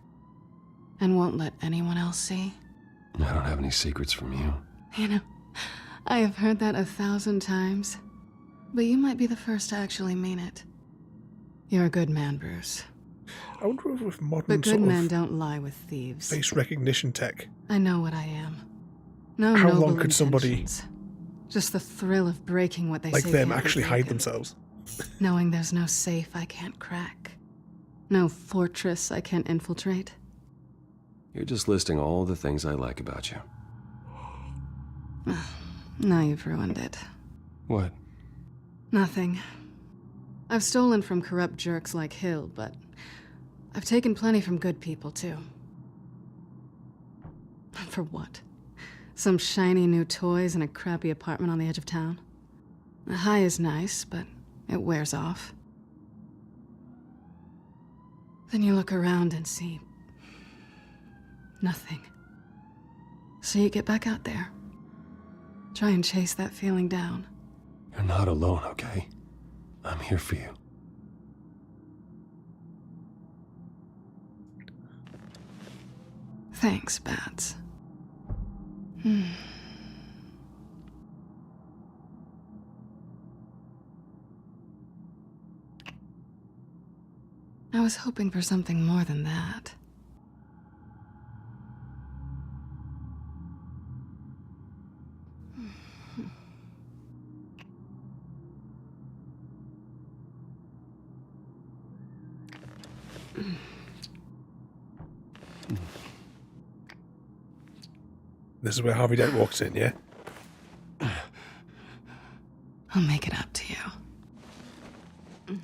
and won't let anyone else see. I don't have any secrets from you. You know, I have heard that 1,000 times, but you might be the first to actually mean it. You're a good man, Bruce. I wonder if with modern But good sort men of don't lie with thieves. face recognition tech, I know what I am. No how noble long could somebody intentions. Just the thrill of breaking what they like say them can't be actually hide broken. themselves? Knowing there's no safe I can't crack. No fortress I can't infiltrate. You're just listing all the things I like about you. Now you've ruined it. What? Nothing. I've stolen from corrupt jerks like Hill, but I've taken plenty from good people, too. For what? Some shiny new toys and a crappy apartment on the edge of town? The high is nice, but it wears off. Then you look around and see nothing. So you get back out there. Try and chase that feeling down. You're not alone, okay? I'm here for you. Thanks, Bats. I was hoping for something more than that. This is where Harvey Dent walks in, yeah? I'll make it up to you.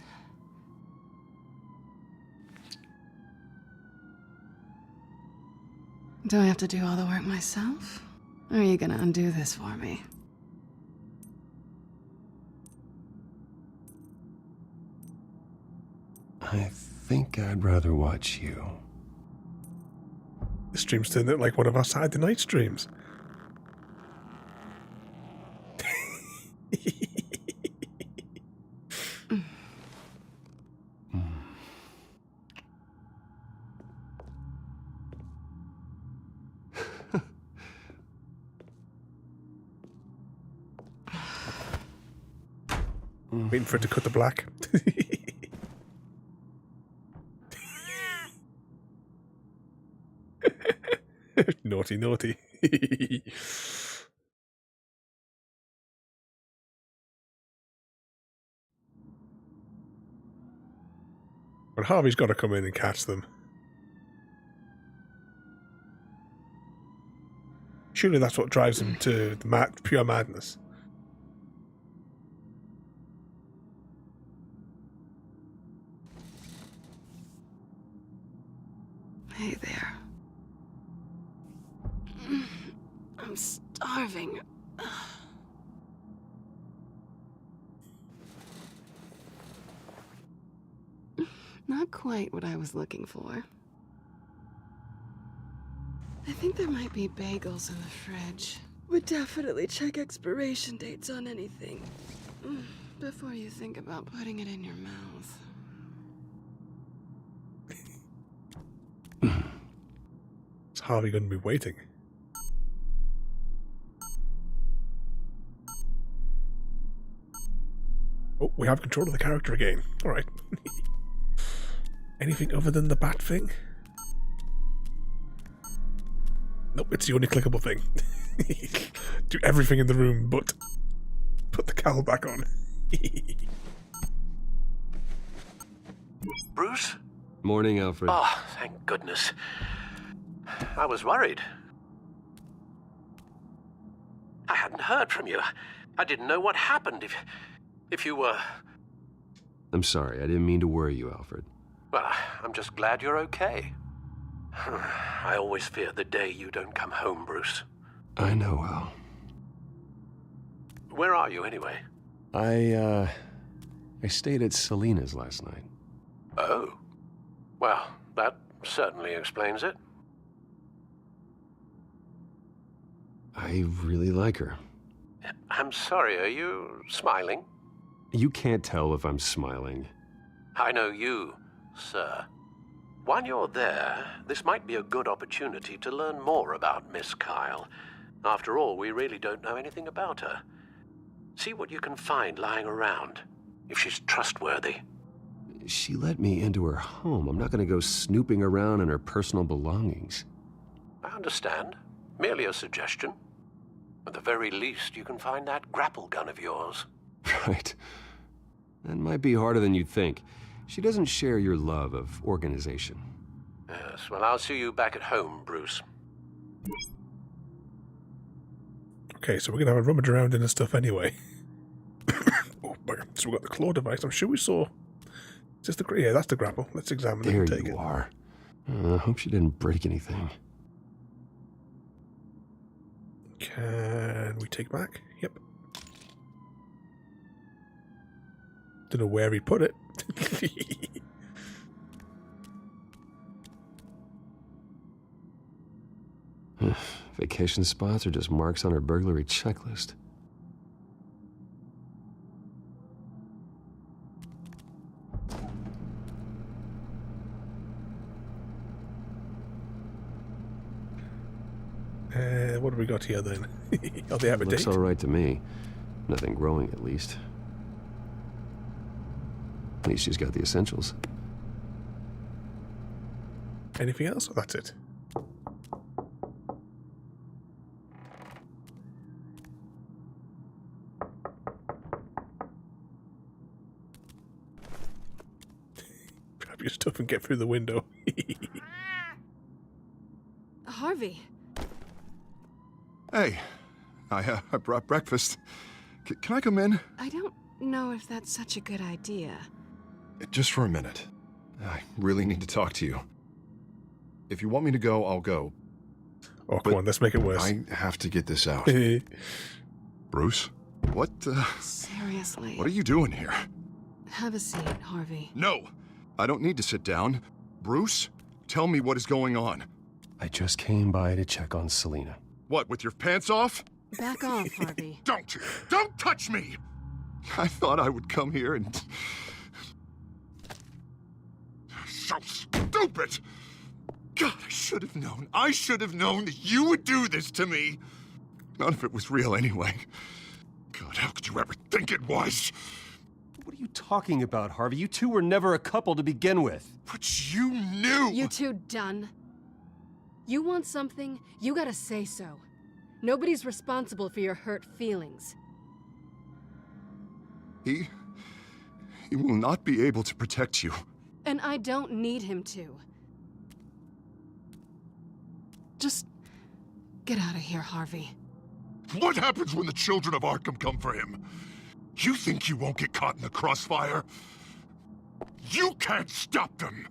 Do I have to do all the work myself? Or are you gonna undo this for me? I think I'd rather watch you. The stream's turned out like one of our Saturday night streams. Waiting for it to cut the black. Naughty, naughty. But Harvey's got to come in and catch them. Surely that's what drives him to the pure madness. Hey there. I'm starving. Not quite what I was looking for. I think there might be bagels in the fridge. Would definitely check expiration dates on anything before you think about putting it in your mouth. Is Harvey going to be waiting? Oh, we have control of the character again. Alright. Anything other than the bat thing? Nope, it's the only clickable thing. Do everything in the room but put the cowl back on. Bruce? Morning, Alfred. Oh, thank goodness. I was worried. I hadn't heard from you. I didn't know what happened if you were... I'm sorry, I didn't mean to worry you, Alfred. Well, I'm just glad you're okay. I always fear the day you don't come home, Bruce. I know, Al. Where are you, anyway? I stayed at Selena's last night. Oh. Well, that certainly explains it. I really like her. I'm sorry, are you smiling? You can't tell if I'm smiling. I know you, sir. While you're there, this might be a good opportunity to learn more about Miss Kyle. After all, we really don't know anything about her. See what you can find lying around, if she's trustworthy. She let me into her home. I'm not going to go snooping around in her personal belongings. I understand. Merely a suggestion. At the very least, you can find that grapple gun of yours. Right. That might be harder than you'd think. She doesn't share your love of organization. Yes, well, I'll see you back at home, Bruce. Okay, so we're going to have a rummage around in the stuff anyway. Oh, bugger. So we've got the claw device. I'm sure we saw... Is this the... Yeah, that's the grapple. Let's examine it There and take you it. are. I hope she didn't break anything. Can we take back? Yep. Don't know where he put it. Vacation spots are just marks on her burglary checklist. What have we got here then? Oh, they have a Looks date. all right to me. Nothing growing, at least. At least she's got the essentials. Anything else? Oh, that's it. Grab your stuff and get through the window. Harvey. Hey, I brought breakfast. Can I come in? I don't know if that's such a good idea. Just for a minute. I really need to talk to you. If you want me to go, I'll go. Oh, come on, let's make it worse. I have to get this out. Bruce? What, Seriously. What are you doing here? Have a seat, Harvey. No! I don't need to sit down. Bruce, tell me what is going on. I just came by to check on Selena. What, with your pants off? Back off, Harvey. Don't touch me! I thought I would come here and... So stupid! God, I should have known. I should have known that you would do this to me. None of it was real anyway. God, how could you ever think it was? What are you talking about, Harvey? You two were never a couple to begin with. But you knew! You two done? You want something, you gotta say so. Nobody's responsible for your hurt feelings. He will not be able to protect you. And I don't need him to. Just get out of here, Harvey. What happens when the children of Arkham come for him? You think you won't get caught in the crossfire? You can't stop them.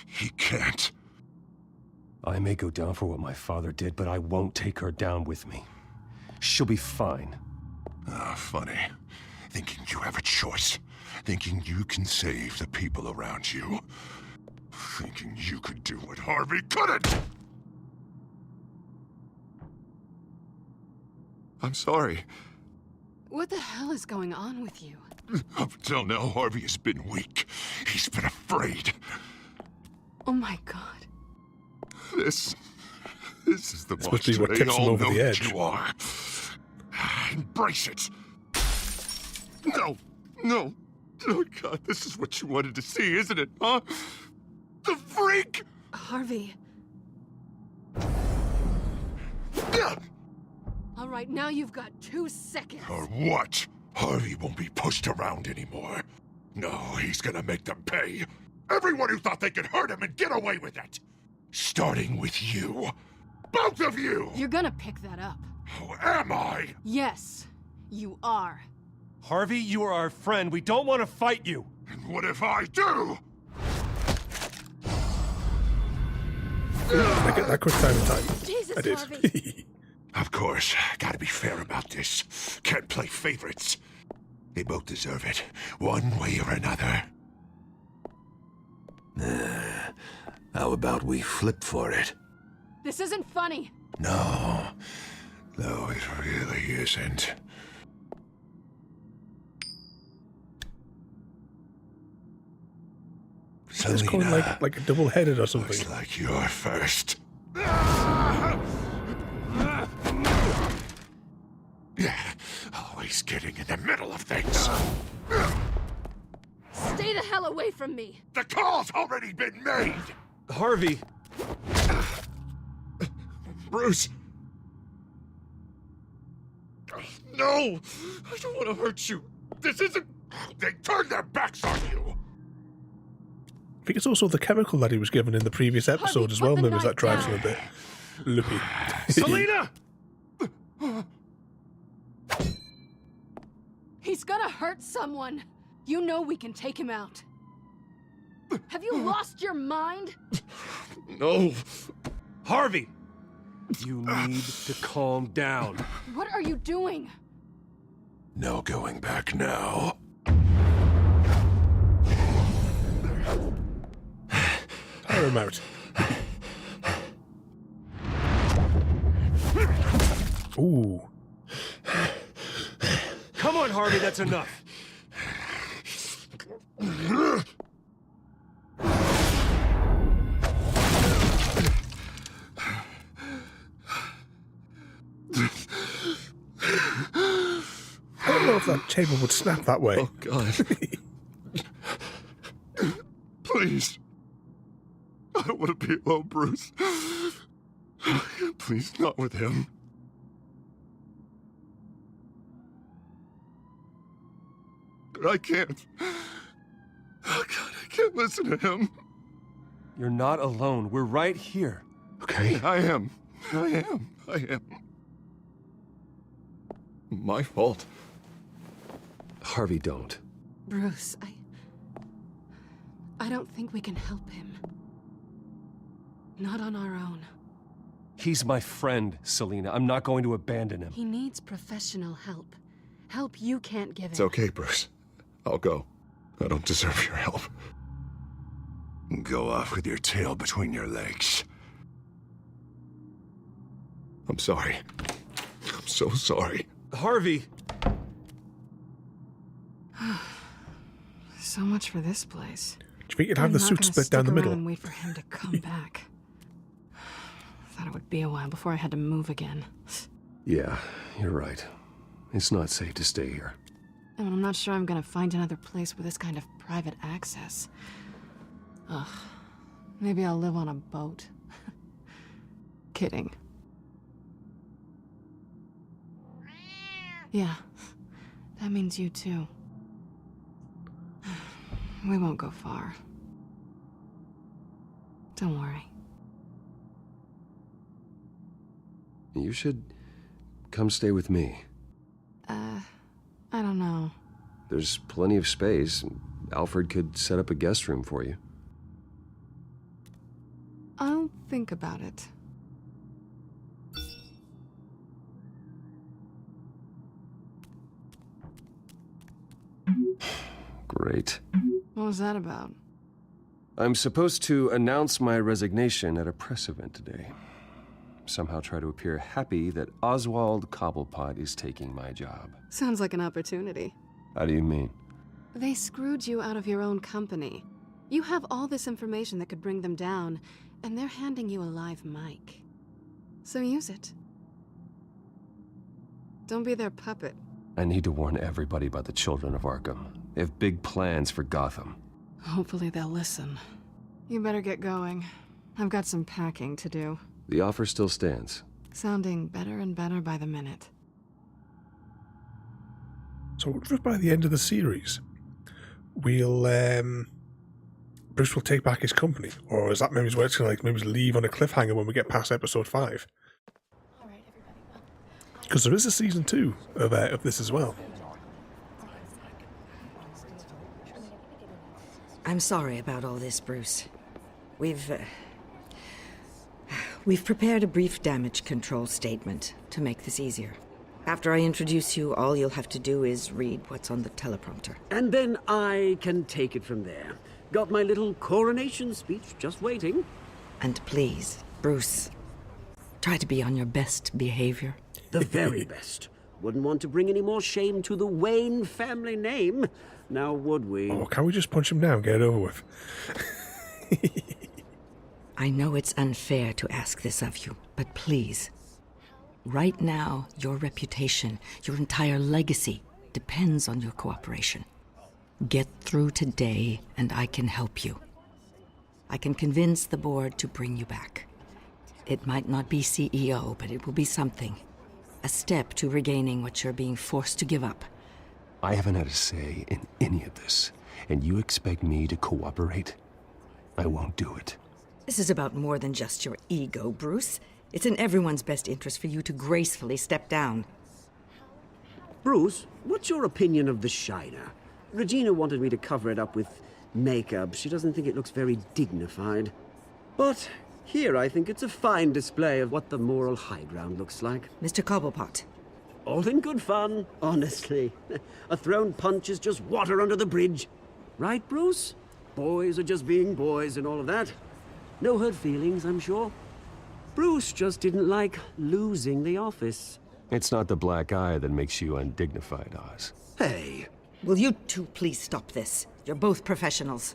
He can't. I may go down for what my father did, but I won't take her down with me. She'll be fine. Ah, funny. Thinking you have a choice. Thinking you can save the people around you. Thinking you could do what Harvey couldn't! I'm sorry. What the hell is going on with you? Up until now, Harvey has been weak. He's been afraid. Oh my god. This is the must be monster what they tips him all over know the that edge. you are. Embrace it. No. Oh, God, this is what you wanted to see, isn't it, huh? The freak! Harvey. All right, now you've got 2 seconds. Or what? Harvey won't be pushed around anymore. No, he's gonna make them pay. Everyone who thought they could hurt him and get away with it. Starting with you. Both of you! You're gonna pick that up. Oh, am I? Yes, you are. Harvey, you are our friend. We don't want to fight you. And what if I do? I get that quick time in time. Jesus, I did. Harvey. Of course, gotta be fair about this. Can't play favorites. They both deserve it, one way or another. How about we flip for it? This isn't funny. No, it really isn't. It's going like a double-headed or something. Looks like you're first. Always getting in the middle of things. Stay the hell away from me. The call's already been made. Harvey. Bruce. No, I don't want to hurt you. This isn't... They turned their backs on you. I think it's also the chemical that he was given in the previous episode Harvey, as well, put the maybe that drives him a knife bit loopy. Selena! He's gonna hurt someone. You know we can take him out. Have you lost your mind? No. Harvey! You need to calm down. What are you doing? No going back now. Fire him out. Ooh. Come on, Harvey, that's enough. I don't know if that chamber would snap that way. Oh, God. Please. I don't want to be alone, Bruce. Please, not with him. I can't. Oh, God, I can't listen to him. You're not alone. We're right here. Okay? I am. My fault. Harvey, don't. Bruce, I don't think we can help him. Not on our own. He's my friend, Selina. I'm not going to abandon him. He needs professional help. Help you can't give him. It's okay, Bruce. I'll go. I don't deserve your help. Go off with your tail between your legs. I'm sorry. I'm so sorry. Harvey! So much for this place. Do you think you'd have the suit split down the middle? And wait for him to come back. Thought it would be a while before I had to move again. Yeah, you're right. It's not safe to stay here. And I'm not sure I'm gonna find another place with this kind of private access. Ugh. Maybe I'll live on a boat. Kidding. Yeah. That means you too. We won't go far. Don't worry. You should come stay with me. I don't know. There's plenty of space. Alfred could set up a guest room for you. I'll think about it. Great. What was that about? I'm supposed to announce my resignation at a press event today. Somehow try to appear happy that Oswald Cobblepot is taking my job. Sounds like an opportunity. How do you mean? They screwed you out of your own company. You have all this information that could bring them down, and they're handing you a live mic. So use it. Don't be their puppet. I need to warn everybody about the children of Arkham. They have big plans for Gotham. Hopefully they'll listen. You better get going. I've got some packing to do. The offer still stands. Sounding better and better by the minute. So just by the end of the series, we'll Bruce will take back his company, or is that maybe where it's gonna maybe leave on a cliffhanger when we get past episode 5? Because there is a season 2 of this as well. I'm sorry about all this, Bruce. We've prepared a brief damage control statement to make this easier. After I introduce you, all you'll have to do is read what's on the teleprompter. And then I can take it from there. Got my little coronation speech just waiting. And please, Bruce, try to be on your best behavior. The very best. Wouldn't want to bring any more shame to the Wayne family name, now would we? Oh, can we just punch him down and get it over with? I know it's unfair to ask this of you, but please, right now, your reputation, your entire legacy, depends on your cooperation. Get through today, and I can help you. I can convince the board to bring you back. It might not be CEO, but it will be something. A step to regaining what you're being forced to give up. I haven't had a say in any of this, and you expect me to cooperate? I won't do it. This is about more than just your ego, Bruce. It's in everyone's best interest for you to gracefully step down. Bruce, what's your opinion of the Shiner? Regina wanted me to cover it up with makeup. She doesn't think it looks very dignified. But here I think it's a fine display of what the moral high ground looks like. Mr. Cobblepot. All in good fun, honestly. A thrown punch is just water under the bridge. Right, Bruce? Boys are just being boys and all of that. No hurt feelings, I'm sure. Bruce just didn't like losing the office. It's not the black eye that makes you undignified, Oz. Hey. Will you two please stop this? You're both professionals.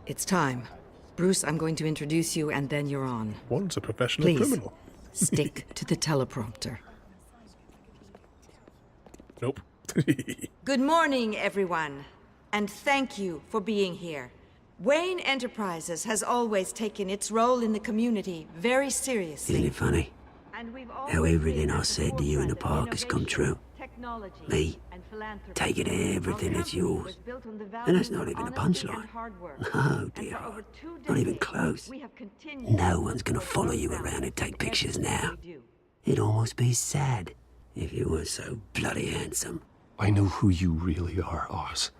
It's time. Bruce, I'm going to introduce you and then you're on. One's a professional Please, criminal. stick to the teleprompter. Nope. Good morning, everyone. And thank you for being here. Wayne Enterprises has always taken its role in the community very seriously. Isn't it funny? How everything I said to you in the park has come true. Me, taking everything that's yours. And that's not even a punchline. No, dear. Not even close. No one's gonna follow you around and take pictures now. It'd almost be sad if you were so bloody handsome. I know who you really are, Oz.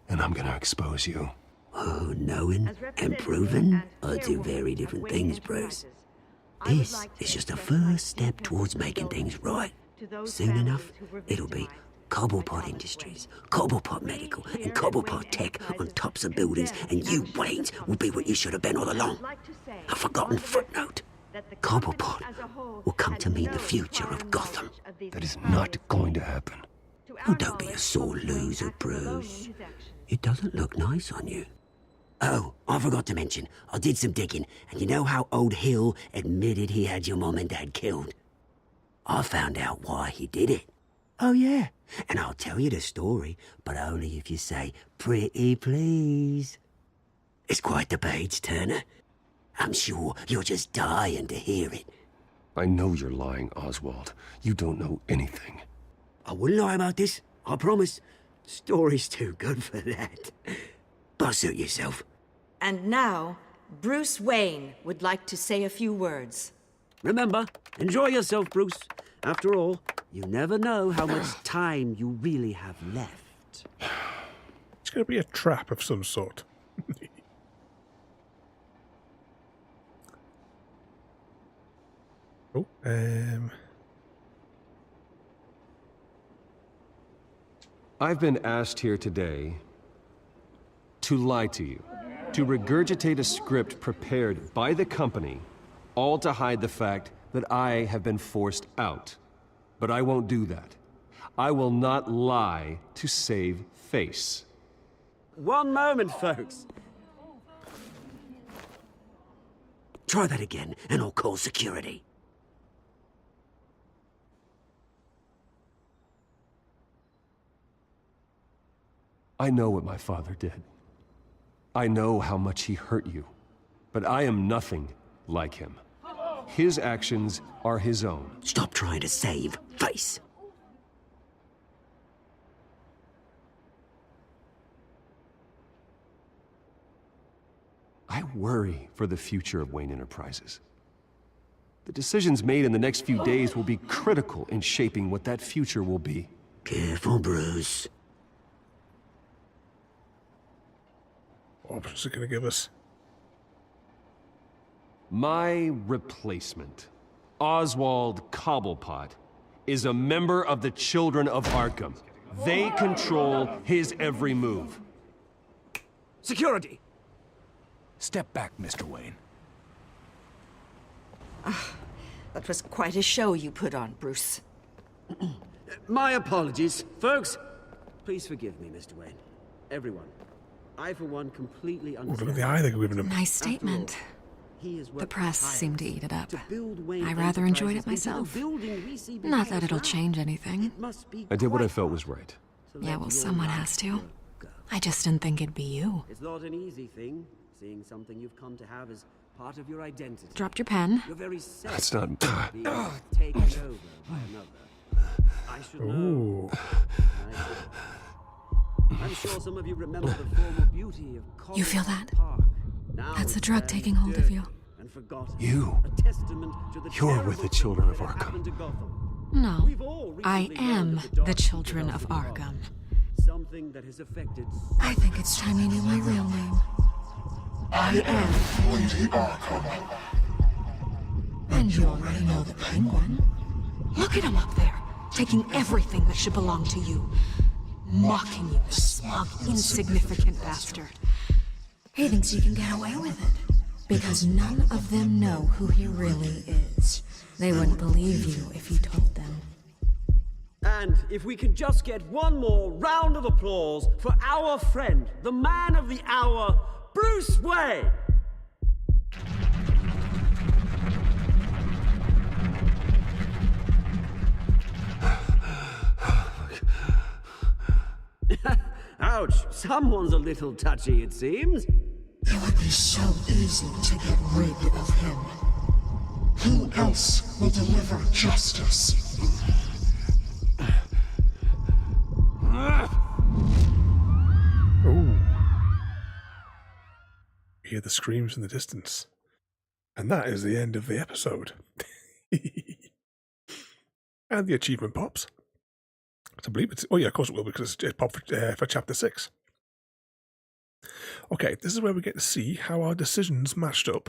And I'm gonna expose you. Oh, knowing and proving are two very different things, Bruce. This is just a first step towards making things right. Soon enough, it'll be Cobblepot Industries, Cobblepot Medical, and Cobblepot Tech on tops of buildings, and you, Waynes, will be what you should have been all along. A forgotten footnote. Cobblepot will come to mean the future of Gotham. That is not going to happen. Oh, don't be a sore loser, Bruce. It doesn't look nice on you. Oh, I forgot to mention, I did some digging, and you know how old Hill admitted he had your mom and dad killed? I found out why he did it. Oh, yeah, and I'll tell you the story, but only if you say, pretty please. It's quite the page-turner. I'm sure you're just dying to hear it. I know you're lying, Oswald. You don't know anything. I wouldn't lie about this, I promise. Story's too good for that. But suit yourself. And now, Bruce Wayne would like to say a few words. Remember, enjoy yourself, Bruce. After all, you never know how much time you really have left. It's going to be a trap of some sort. Oh, I've been asked here today to lie to you, to regurgitate a script prepared by the company, all to hide the fact that I have been forced out. But I won't do that. I will not lie to save face. One moment, folks. Try that again, and I'll call security. I know what my father did. I know how much he hurt you. But I am nothing like him. His actions are his own. Stop trying to save face. I worry for the future of Wayne Enterprises. The decisions made in the next few days will be critical in shaping what that future will be. Careful, Bruce. What is it going to give us? My replacement, Oswald Cobblepot, is a member of the Children of Arkham. They control his every move. Security! Step back, Mr. Wayne. That was quite a show you put on, Bruce. My apologies. Folks, please forgive me, Mr. Wayne. Everyone. I, for one, completely understand. Look at the eye they're giving him. Nice statement. The press seemed to eat it up. I rather enjoyed it myself. Not that it'll change anything. I did what I felt was right. Yeah, well, someone has to. I just didn't think it'd be you. It's not an easy thing, seeing something you've come to have as part of your identity. Dropped your pen. You're very That's not... being taken over by another. I should know. I'm sure some of you remember the former beauty of You feel that? Park. That's the drug taking hold of you. You. You're with the Children of Arkham. No, I am the children of Arkham. Something that has affected. I think it's time you knew my real name. I am Lady Arkham. And you already know the Penguin. Look at him up there, taking everything that should belong to you. Mocking you, the smug, insignificant bastard. He thinks he can get away with it. Because none of them know who he really is. They wouldn't believe you if you told them. And if we can just get one more round of applause for our friend, the man of the hour, Bruce Wayne! Ouch, someone's a little touchy, it seems. It would be so easy to get rid of him. Who else will deliver justice? Oh. You hear the screams in the distance. And that is the end of the episode. And the achievement pops. I believe it's... Oh yeah, of course it will, because it popped for Chapter 6. Okay, this is where we get to see how our decisions matched up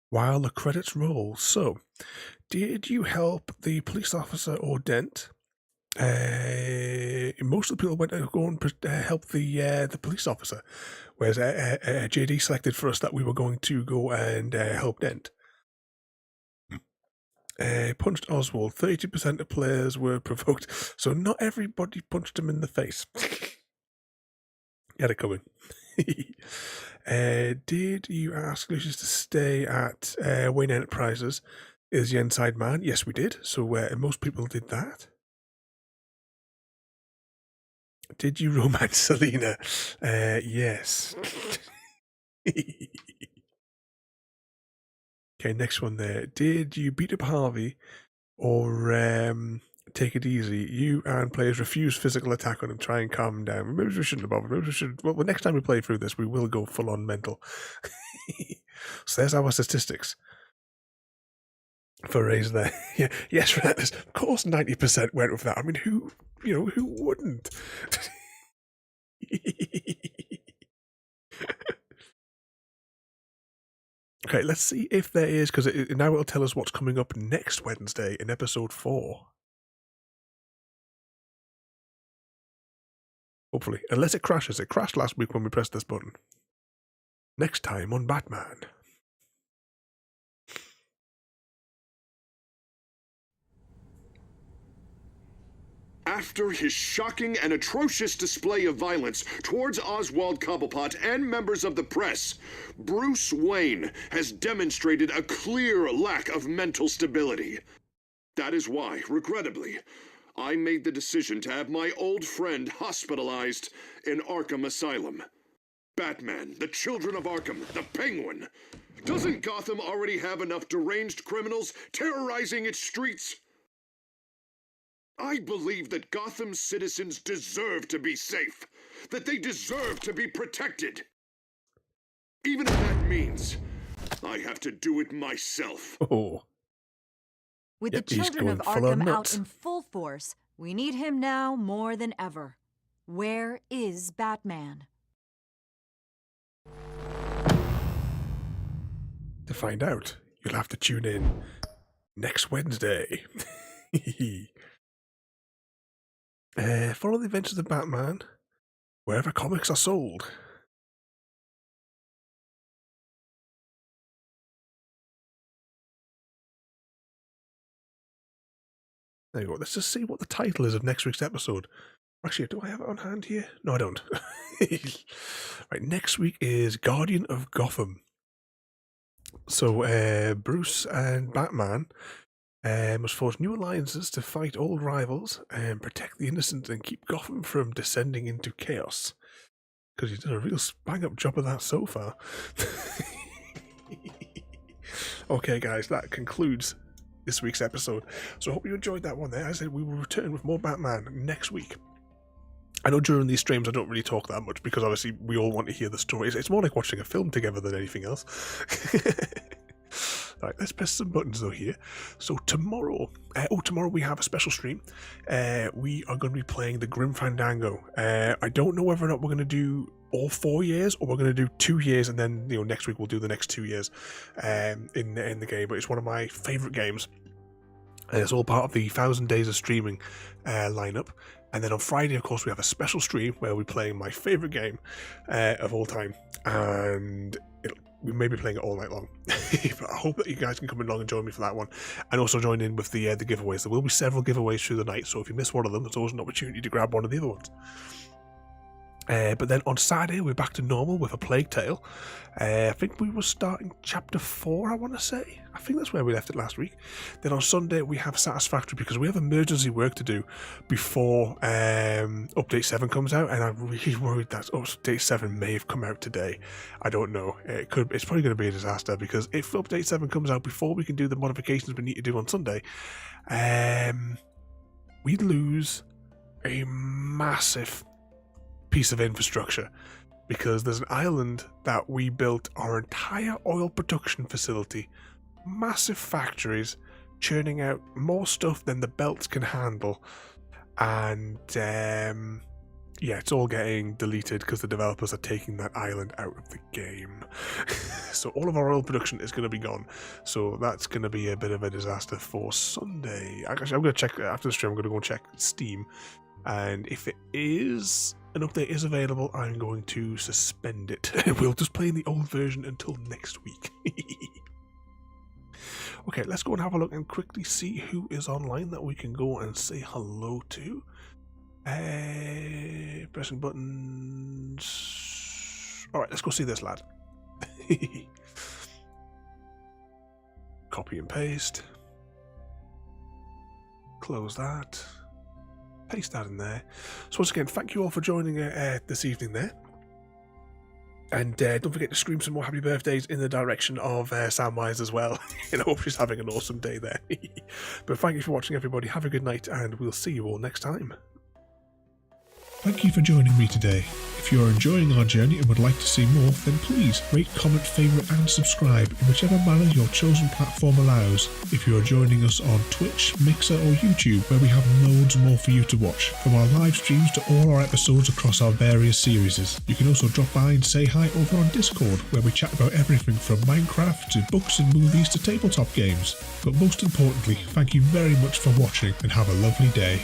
while the credits roll. So, did you help the police officer or Dent? Most of the people went to go and help the police officer, whereas JD selected for us that we were going to go and help Dent. Punched Oswald. 30% of players were provoked, so not everybody punched him in the face. Had it coming. Did you ask Lucius to stay at Wayne Enterprises? Is the inside man? Yes, we did. So most people did that. Did you romance Selena? Yes. Okay, next one there. Did you beat up Harvey or take it easy? You and players refuse physical attack on him. Try and calm him down. Maybe we shouldn't have bothered. Maybe we should. Well, next time we play through this, we will go full on mental. So there's our statistics for Raise there. Yeah, yes, Relentless. Of course, 90% went with that. I mean, who wouldn't? Okay, let's see if there is, because now it'll tell us what's coming up next Wednesday in episode 4. Hopefully. Unless it crashes. It crashed last week when we pressed this button. Next time on Batman. After his shocking and atrocious display of violence towards Oswald Cobblepot and members of the press, Bruce Wayne has demonstrated a clear lack of mental stability. That is why, regrettably, I made the decision to have my old friend hospitalized in Arkham Asylum. Batman, the Children of Arkham, the Penguin. Doesn't Gotham already have enough deranged criminals terrorizing its streets? I believe that Gotham's citizens deserve to be safe, that they deserve to be protected. Even if that means I have to do it myself. Oh. With the Children of Arkham out in full force, we need him now more than ever. Where is Batman? To find out, you'll have to tune in next Wednesday. Follow the adventures of Batman wherever comics are sold. There you go. Let's just see what the title is of next week's episode. Actually, do I have it on hand here? No, I don't. Right, next week is Guardian of Gotham. So, Bruce and Batman must forge new alliances to fight old rivals and protect the innocent and keep Gotham from descending into chaos. Because he's done a real bang-up job of that so far. Okay, guys, that concludes this week's episode. So I hope you enjoyed that one there. As I said, we will return with more Batman next week. I know during these streams I don't really talk that much because obviously we all want to hear the stories. It's more like watching a film together than anything else. Right, let's press some buttons though here. So tomorrow, tomorrow we have a special stream. We are going to be playing the Grim Fandango. I don't know whether or not we're going to do all 4 years, or we're going to do 2 years, and then next week we'll do the next 2 years in the game. But it's one of my favourite games, and it's all part of the 1,000 Days of Streaming lineup. And then on Friday, of course, we have a special stream where we're playing my favourite game of all time, and we may be playing it all night long. But I hope that you guys can come along and join me for that one, and also join in with the giveaways. There will be several giveaways through the night, so if you miss one of them, there's always an opportunity to grab one of the other ones. But then on Saturday, we're back to normal with A Plague Tale. I think we were starting chapter 4, I want to say. I think that's where we left it last week. Then on Sunday, we have Satisfactory, because we have emergency work to do before Update 7 comes out, and I'm really worried that Update 7 may have come out today. I don't know. It's probably going to be a disaster, because if Update 7 comes out before we can do the modifications we need to do on Sunday, we'd lose a massive piece of infrastructure, because there's an island that we built our entire oil production facility, massive factories churning out more stuff than the belts can handle, and it's all getting deleted because the developers are taking that island out of the game. So all of our oil production is going to be gone, so that's going to be a bit of a disaster for Sunday. Actually, I'm going to check after the stream. I'm going to go and check Steam, and if an update is available, I'm going to suspend it. We'll just play in the old version until next week. Okay, let's go and have a look and quickly see who is online that we can go and say hello to. Pressing buttons. Alright, let's go see this lad. Copy and paste. Close that. Paste that in there. So once again, thank you all for joining this evening there. And don't forget to scream some more happy birthdays in the direction of Samwise as well. I hope she's having an awesome day there. But thank you for watching, everybody. Have a good night, and we'll see you all next time. Thank you for joining me today. If you are enjoying our journey and would like to see more, then please rate, comment, favourite and subscribe in whichever manner your chosen platform allows. If you are joining us on Twitch, Mixer or YouTube, where we have loads more for you to watch, from our live streams to all our episodes across our various series. You can also drop by and say hi over on Discord, where we chat about everything from Minecraft to books and movies to tabletop games. But most importantly, thank you very much for watching and have a lovely day.